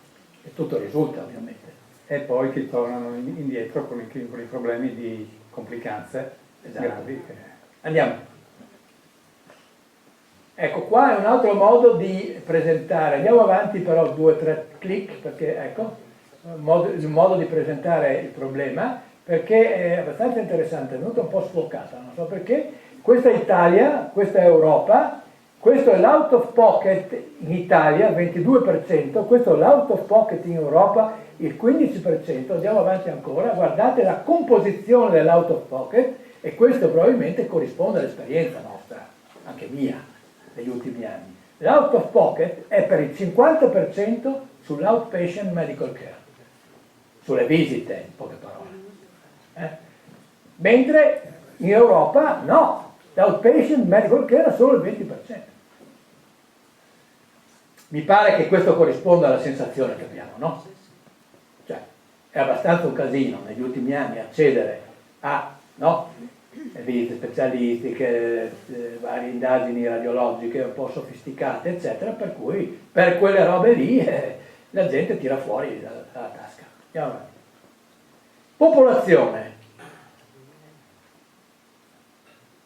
E tutto risulta ovviamente. E poi che tornano indietro con i problemi di complicanze gravi. Andiamo. Ecco, qua è un altro modo di presentare. Andiamo avanti però 2 o 3 clic, perché ecco, un modo di presentare il problema, perché è abbastanza interessante, è venuta un po' sfocata, non so perché. Questa è Italia, questa è Europa, questo è l'out of pocket in Italia, 22%, questo è l'out of pocket in Europa, il 15%, andiamo avanti ancora, guardate la composizione dell'out of pocket, e questo probabilmente corrisponde all'esperienza nostra, anche mia, negli ultimi anni. L'out of pocket è per il 50% sull'outpatient medical care, sulle visite, in poche parole. Mentre in Europa no, l'outpatient medical care è solo il 20%. Mi pare che questo corrisponda alla sensazione che abbiamo, no? Cioè, è abbastanza un casino negli ultimi anni accedere a, no? Visite specialistiche, varie indagini radiologiche un po' sofisticate, eccetera, per cui per quelle robe lì la gente tira fuori dalla tasca. Andiamo avanti. Popolazione.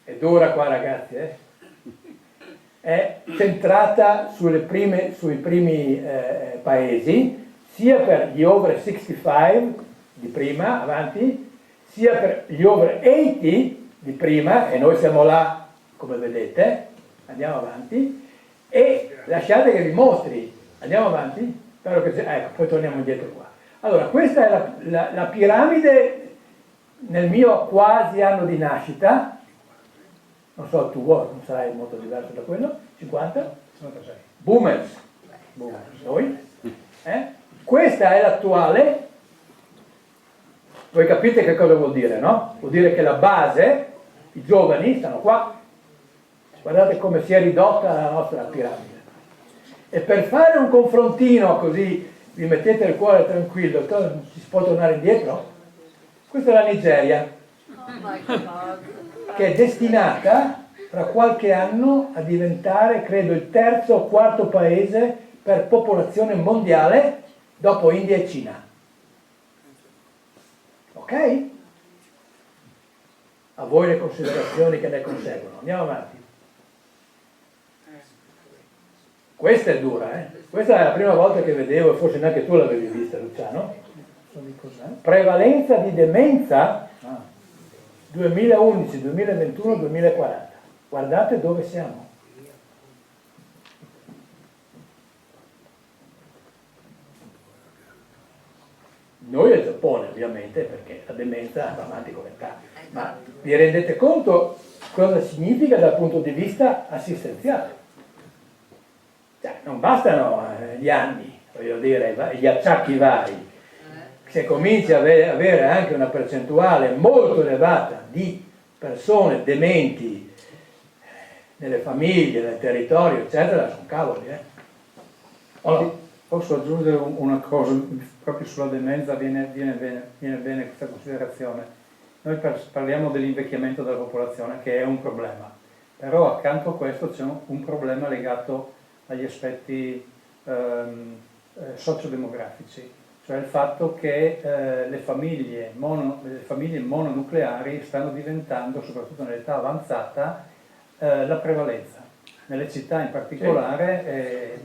È dura qua, ragazzi, È centrata sui primi paesi, sia per gli over 65 di prima, avanti, sia per gli over 80 di prima, e noi siamo là, come vedete, andiamo avanti, E lasciate che vi mostri, andiamo avanti? Spero che ecco, poi torniamo indietro qua. Allora, questa è la piramide nel mio quasi anno di nascita, non so il tuo, non sarai molto diverso da quello, 50? 56. Boomers, noi. Questa è l'attuale, voi capite che cosa vuol dire, no? Vuol dire che la base, i giovani stanno qua, guardate come si è ridotta la nostra piramide. E per fare un confrontino così vi mettete il cuore tranquillo, si può tornare indietro? Questa è la Nigeria, che è destinata tra qualche anno a diventare, credo, il terzo o quarto paese per popolazione mondiale dopo India e Cina. Ok? A voi le considerazioni che ne conseguono. Andiamo avanti. Questa è dura, eh? Questa è la prima volta che vedevo, e forse neanche tu l'avevi vista, Luciano. Prevalenza di demenza 2011, 2021, 2040. Guardate dove siamo. Noi è il Giappone, ovviamente, perché la demenza va avanti con l'età. Ma vi rendete conto cosa significa dal punto di vista assistenziale? Cioè, non bastano gli anni, voglio dire, gli acciacchi vari. Se cominci a avere anche una percentuale molto elevata di persone dementi nelle famiglie, nel territorio, eccetera, sono cavoli, Allora, posso aggiungere una cosa, proprio sulla demenza viene bene questa considerazione. Noi parliamo dell'invecchiamento della popolazione, che è un problema, però accanto a questo c'è un problema legato agli aspetti sociodemografici, cioè il fatto che le famiglie mononucleari stanno diventando, soprattutto nell'età avanzata, la prevalenza. Nelle città in particolare,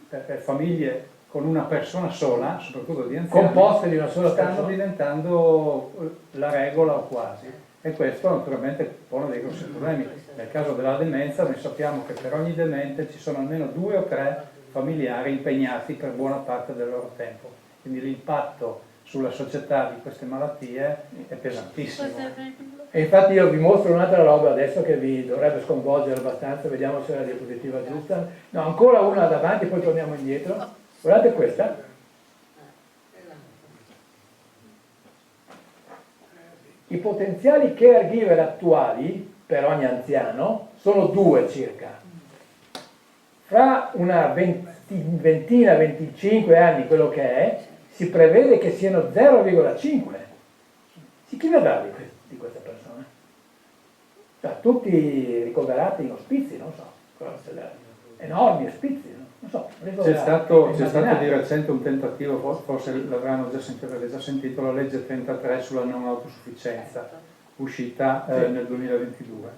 per famiglie con una persona sola, soprattutto di anziani, composte di una sola stanno persona, diventando la regola o quasi. E questo naturalmente pone dei grossi problemi. Nel caso della demenza noi sappiamo che per ogni demente ci sono almeno 2 o 3 familiari impegnati per buona parte del loro tempo. Quindi l'impatto sulla società di queste malattie è pesantissimo. E infatti io vi mostro un'altra roba adesso che vi dovrebbe sconvolgere abbastanza, vediamo se è la diapositiva giusta. No, ancora una davanti, poi torniamo indietro. Guardate questa. I potenziali caregiver attuali per ogni anziano sono 2 circa. Fra una ventina, 25 anni, quello che è, si prevede che siano 0,5. Chi vedrà di queste persone? Cioè, tutti ricoverati in ospizi, non so, enormi ospizi, non so. C'è stato di recente un tentativo, forse l'avranno già sentito, la legge 33 sulla non autosufficienza, uscita nel 2022,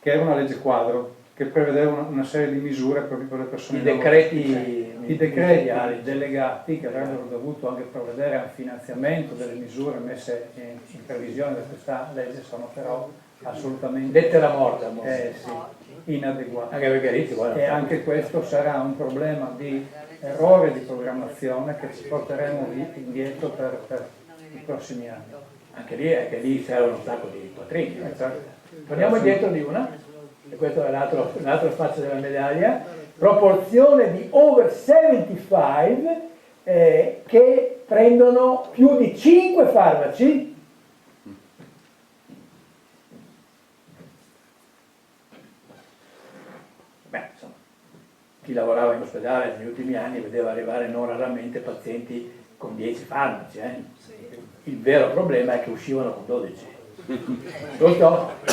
che era una legge quadro, che prevedeva una serie di misure proprio per le persone. I decreti delegati che avrebbero dovuto anche prevedere un finanziamento delle misure messe in previsione da questa legge sono però assolutamente lettera morta, inadeguate. Anche perché e anche questo sarà un problema di errore di programmazione che ci porteremo indietro per i prossimi anni. Anche lì servono un sacco di quattrini. Torniamo indietro di una. E questo è l'altro faccia della medaglia, proporzione di over 75 che prendono più di 5 farmaci. Beh, insomma, chi lavorava in ospedale negli ultimi anni vedeva arrivare non raramente pazienti con 10 farmaci. Il vero problema è che uscivano con 12. Giusto?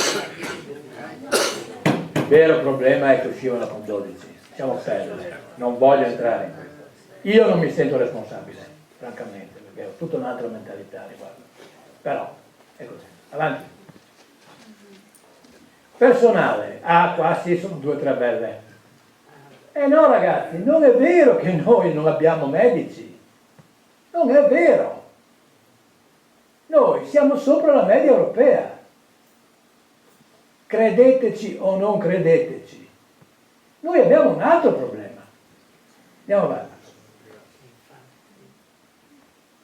Il vero problema è che uscivano con 12. Lasciamo perdere, non voglio entrare in questo. Io non mi sento responsabile, francamente, perché ho tutta un'altra mentalità riguardo. Però, è così. Avanti. Personale. Ah, qua sì, sono 2 o 3 belle. No ragazzi, non è vero che noi non abbiamo medici. Non è vero. Noi siamo sopra la media europea. Credeteci o non credeteci, Noi abbiamo un altro problema. Andiamo avanti.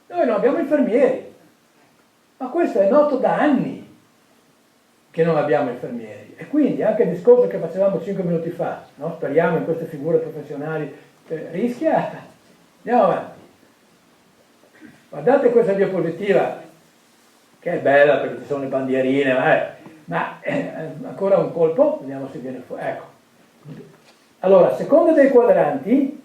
Noi non abbiamo infermieri, ma questo è noto da anni che non abbiamo infermieri. E quindi anche il discorso che facevamo 5 minuti fa, no? Speriamo in queste figure professionali, rischia. Andiamo avanti. Guardate questa diapositiva, che è bella perché ci sono le bandierine, ma ancora un colpo, vediamo se viene fuori. Ecco. Allora, a seconda dei quadranti,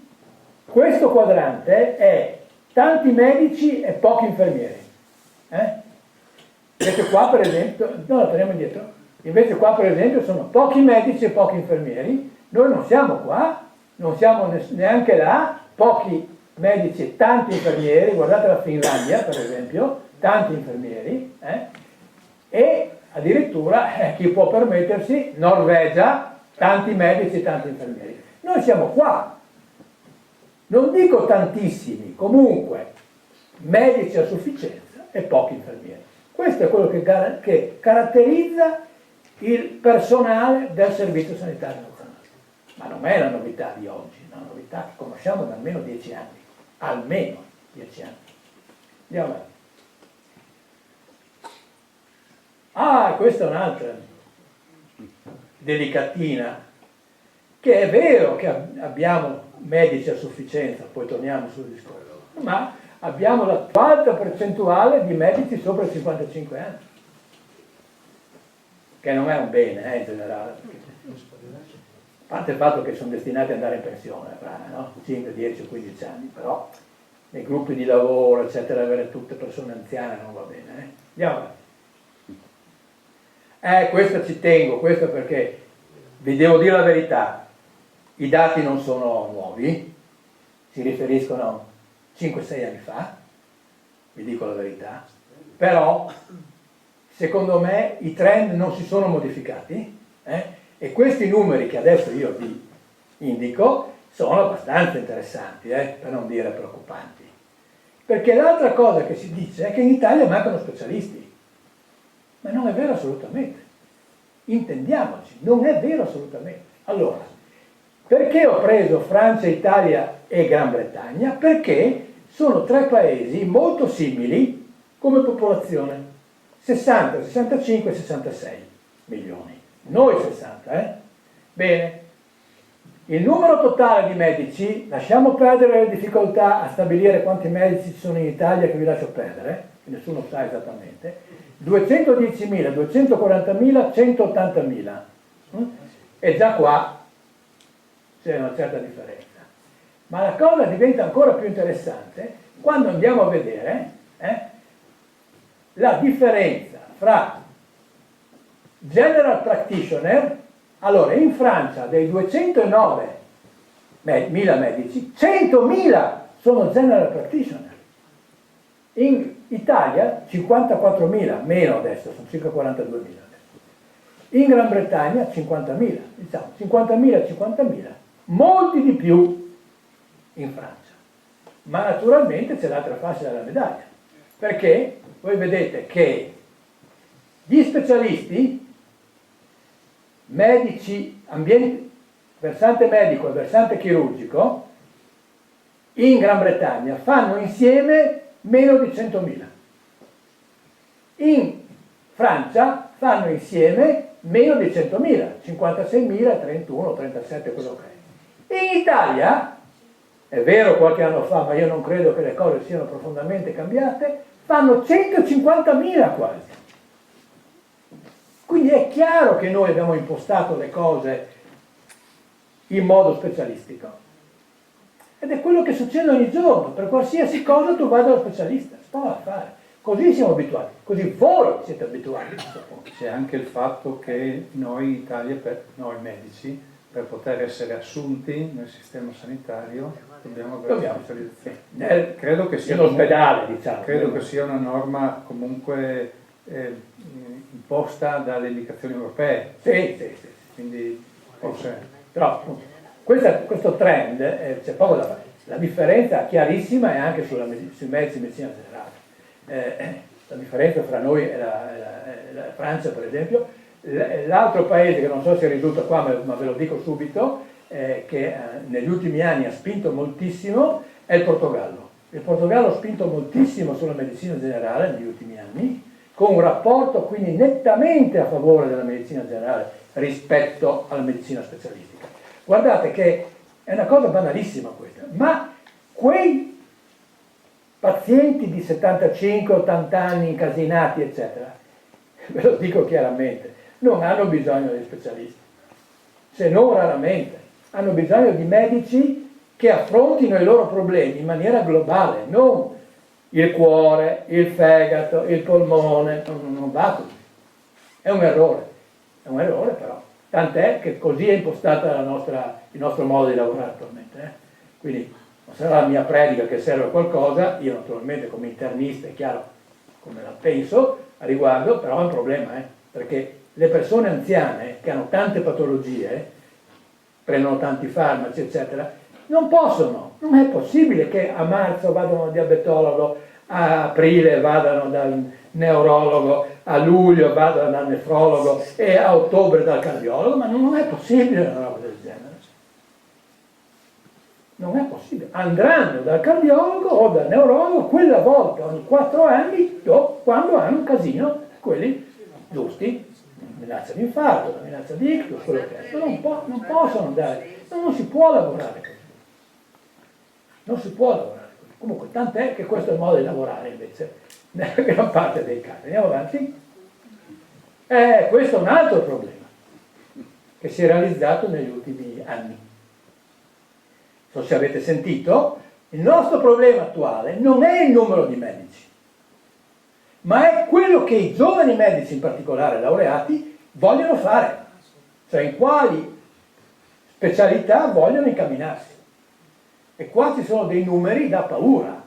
questo quadrante è tanti medici e pochi infermieri. Invece qua per esempio, no, la torniamo indietro, invece qua per esempio sono pochi medici e pochi infermieri, noi non siamo qua, non siamo neanche là, pochi medici e tanti infermieri, guardate la Finlandia per esempio, tanti infermieri, e addirittura chi può permettersi, Norvegia, tanti medici e tanti infermieri. Noi siamo qua, non dico tantissimi, comunque medici a sufficienza e pochi infermieri. Questo è quello che caratterizza il personale del Servizio Sanitario Nazionale. Ma non è la novità di oggi, è una novità che conosciamo da almeno 10 anni. Almeno 10 anni. Andiamo avanti. Questa è un'altra delicatina, che è vero che abbiamo medici a sufficienza, poi torniamo sul discorso, ma abbiamo la più alta percentuale di medici sopra i 55 anni, che non è un bene in generale, a parte il fatto che sono destinati ad andare in pensione fra 5, 10 o 15 anni, però nei gruppi di lavoro, eccetera, avere tutte persone anziane non va bene. Andiamo avanti. Questo ci tengo, questo perché vi devo dire la verità, i dati non sono nuovi, si riferiscono a 5-6 anni fa, vi dico la verità, però secondo me i trend non si sono modificati e questi numeri che adesso io vi indico sono abbastanza interessanti, per non dire preoccupanti. Perché l'altra cosa che si dice è che in Italia mancano specialisti, ma non è vero assolutamente. Intendiamoci, non è vero assolutamente. Allora, perché ho preso Francia, Italia e Gran Bretagna? Perché sono 3 paesi molto simili come popolazione, 60, 65, 66 milioni, noi 60, Bene, il numero totale di medici, lasciamo perdere le difficoltà a stabilire quanti medici ci sono in Italia, che vi lascio perdere, che nessuno sa esattamente, 210.000, 240.000, 180.000, e già qua c'è una certa differenza. Ma la cosa diventa ancora più interessante quando andiamo a vedere la differenza fra general practitioner. Allora, in Francia dei 209.000 medici, 100.000 sono general practitioner. In Italia 54.000, meno adesso, sono circa 42.000 adesso. In Gran Bretagna 50.000, diciamo 50.000, molti di più in Francia. Ma naturalmente c'è l'altra faccia della medaglia, perché voi vedete che gli specialisti, medici, versante medico e versante chirurgico, in Gran Bretagna fanno insieme meno di 100.000. In Francia fanno insieme meno di 100.000, 56.000, 31, 37, quello che è. In Italia, è vero qualche anno fa, ma io non credo che le cose siano profondamente cambiate, fanno 150.000 quasi. Quindi è chiaro che noi abbiamo impostato le cose in modo specialistico. Ed è quello che succede ogni giorno, per qualsiasi cosa tu vai dallo specialista, si può fare. Così siamo abituati, così voi siete abituati a questo punto. C'è anche il fatto che noi in Italia, noi medici, per poter essere assunti nel sistema sanitario, dobbiamo avere una specializzazione. Credo che sia nell'ospedale, diciamo. Credo che sia una norma comunque imposta dalle indicazioni europee. Sì. Quindi forse... Però questo trend, c'è poco da fare. La differenza chiarissima è anche sui medici di medicina generale. La differenza fra noi e la Francia, per esempio. L'altro paese che non so se è ridotto qua, ma ve lo dico subito, che negli ultimi anni ha spinto moltissimo è il Portogallo. Il Portogallo ha spinto moltissimo sulla medicina generale negli ultimi anni, con un rapporto quindi nettamente a favore della medicina generale rispetto alla medicina specialistica. Guardate che è una cosa banalissima questa, ma quei pazienti di 75-80 anni incasinati, eccetera, ve lo dico chiaramente, non hanno bisogno di specialisti, se non raramente, hanno bisogno di medici che affrontino i loro problemi in maniera globale, non il cuore, il fegato, il polmone, non va così. È un errore però, tant'è che così è impostata il nostro modo di lavorare attualmente. Quindi non sarà la mia predica che serve a qualcosa, io naturalmente come internista è chiaro come la penso a riguardo, però è un problema, perché le persone anziane che hanno tante patologie, prendono tanti farmaci, eccetera, non possono, non è possibile che a marzo vadano dal diabetologo, a aprile vadano dal neurologo, a luglio vadano dal nefrologo e a ottobre dal cardiologo, ma non è possibile una roba del genere. Non è possibile. Andranno dal cardiologo o dal neurologo quella volta ogni 4 anni, quando hanno un casino, quelli giusti, minaccia di infarto, minaccia di ictus, quello che è. Non possono andare, non si può lavorare così. Non si può lavorare così. Comunque, tant'è che questo è il modo di lavorare invece, nella gran parte dei casi. Andiamo avanti. Questo è un altro problema che si è realizzato negli ultimi anni. Non so se avete sentito, il nostro problema attuale non è il numero di medici, ma è quello che i giovani medici, in particolare laureati, vogliono fare, cioè in quali specialità vogliono incamminarsi. E qua ci sono dei numeri da paura.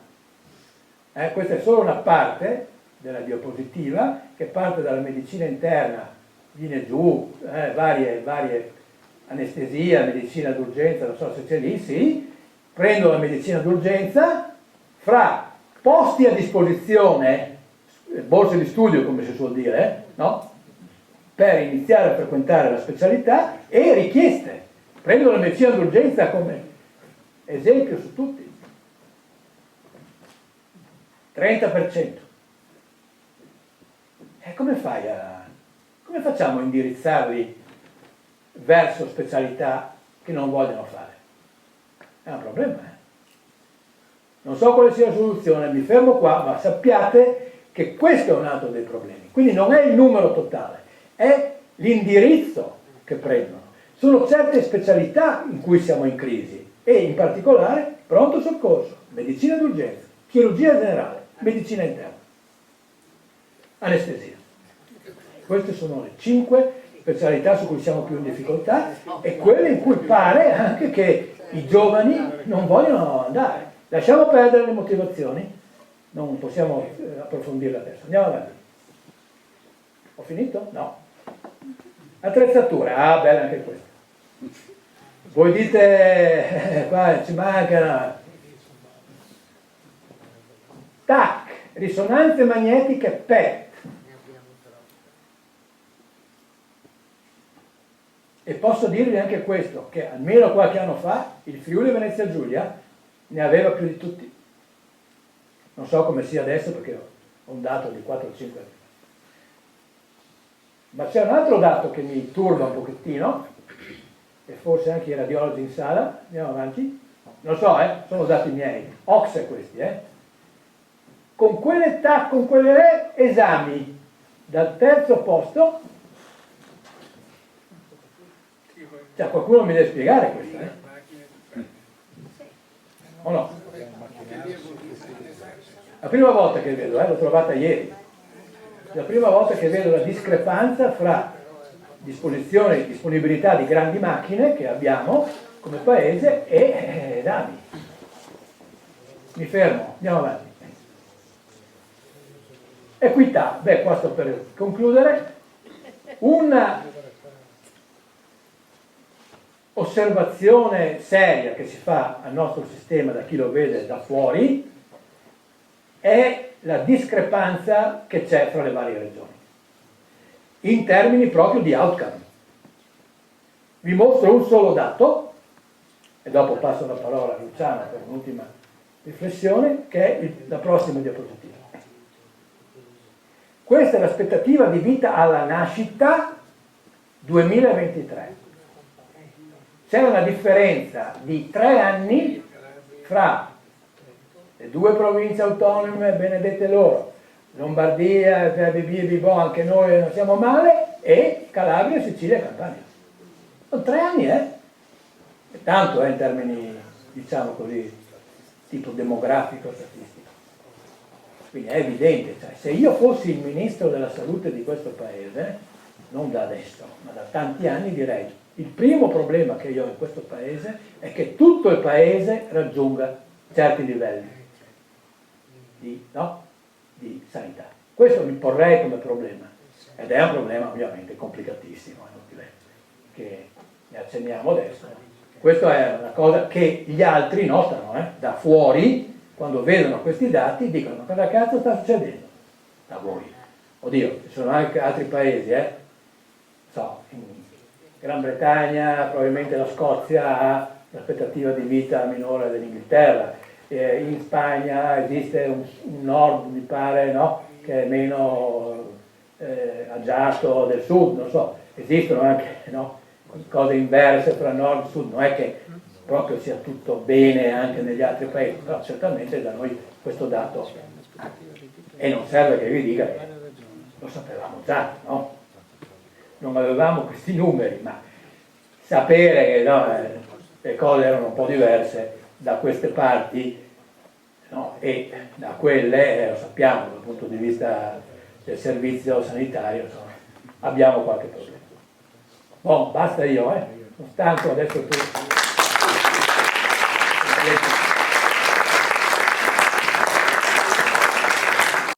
Questa è solo una parte della diapositiva, che parte dalla medicina interna, viene giù, varie anestesia, medicina d'urgenza, non so se c'è lì, sì, prendo la medicina d'urgenza, fra posti a disposizione, borse di studio come si suol dire, no? Per iniziare a frequentare la specialità e richieste. Prendo la medicina d'urgenza come esempio su tutti. 30%. E come facciamo a indirizzarli verso specialità che non vogliono fare? È un problema, Non so quale sia la soluzione, mi fermo qua, ma sappiate che questo è un altro dei problemi. Quindi non è il numero totale, è l'indirizzo che prendono. Sono certe specialità in cui siamo in crisi e in particolare pronto soccorso, medicina d'urgenza, chirurgia generale, medicina interna, anestesia. Queste sono le 5 specialità su cui siamo più in difficoltà e quelle in cui pare anche che i giovani non vogliono andare. Lasciamo perdere le motivazioni, non possiamo approfondirle adesso. Andiamo avanti. Ho finito? No. Attrezzature, bella anche questa. Voi dite, qua ci mancano. TAC, risonanze magnetiche PET. E posso dirvi anche questo, che almeno qualche anno fa il Friuli Venezia Giulia ne aveva più di tutti. Non so come sia adesso perché ho un dato di 4-5 anni. Ma c'è un altro dato che mi turba un pochettino, e forse anche i radiologi in sala, andiamo avanti, non so, sono dati miei, OCSE questi, con quell'età, con quelle esami dal terzo posto, cioè qualcuno mi deve spiegare questo, o no? La prima volta che vedo, l'ho trovata ieri, la prima volta che vedo la discrepanza fra disponibilità di grandi macchine che abbiamo come paese e dati. Mi fermo, andiamo avanti. Equità, qua sto per concludere. Una osservazione seria che si fa al nostro sistema da chi lo vede da fuori è la discrepanza che c'è fra le varie regioni in termini proprio di outcome. Vi mostro un solo dato e dopo passo la parola a Luciana per un'ultima riflessione, che è la prossima diapositiva. Questa è l'aspettativa di vita alla nascita 2023. C'è una differenza di 3 anni fra le 2 province autonome, benedette loro, Lombardia, Bibò, anche noi non siamo male, e Calabria, Sicilia e Campania. Sono 3 anni, E tanto in termini, diciamo così, tipo demografico, statistico. Quindi è evidente, cioè, se io fossi il ministro della salute di questo paese, non da adesso, ma da tanti anni, direi: il primo problema che io ho in questo paese è che tutto il paese raggiunga certi livelli di sanità. Questo mi porrei come problema, ed è un problema ovviamente complicatissimo, è inutile che ne accenniamo adesso. Questa è una cosa che gli altri notano, da fuori, quando vedono questi dati dicono: ma cosa cazzo sta succedendo da voi? Oddio, ci sono anche altri paesi, in Gran Bretagna probabilmente la Scozia ha l'aspettativa di vita minore dell'Inghilterra, in Spagna esiste un nord, mi pare, che è meno agiato del sud, non so, esistono anche cose inverse tra nord e sud, non è che proprio sia tutto bene anche negli altri paesi, però certamente da noi questo dato, e non serve che vi dica che lo sapevamo già, non avevamo questi numeri, ma sapere che le cose erano un po' diverse da queste parti, e da quelle, lo sappiamo dal punto di vista del servizio sanitario, abbiamo qualche problema. Basta io, sono stanco, adesso tu.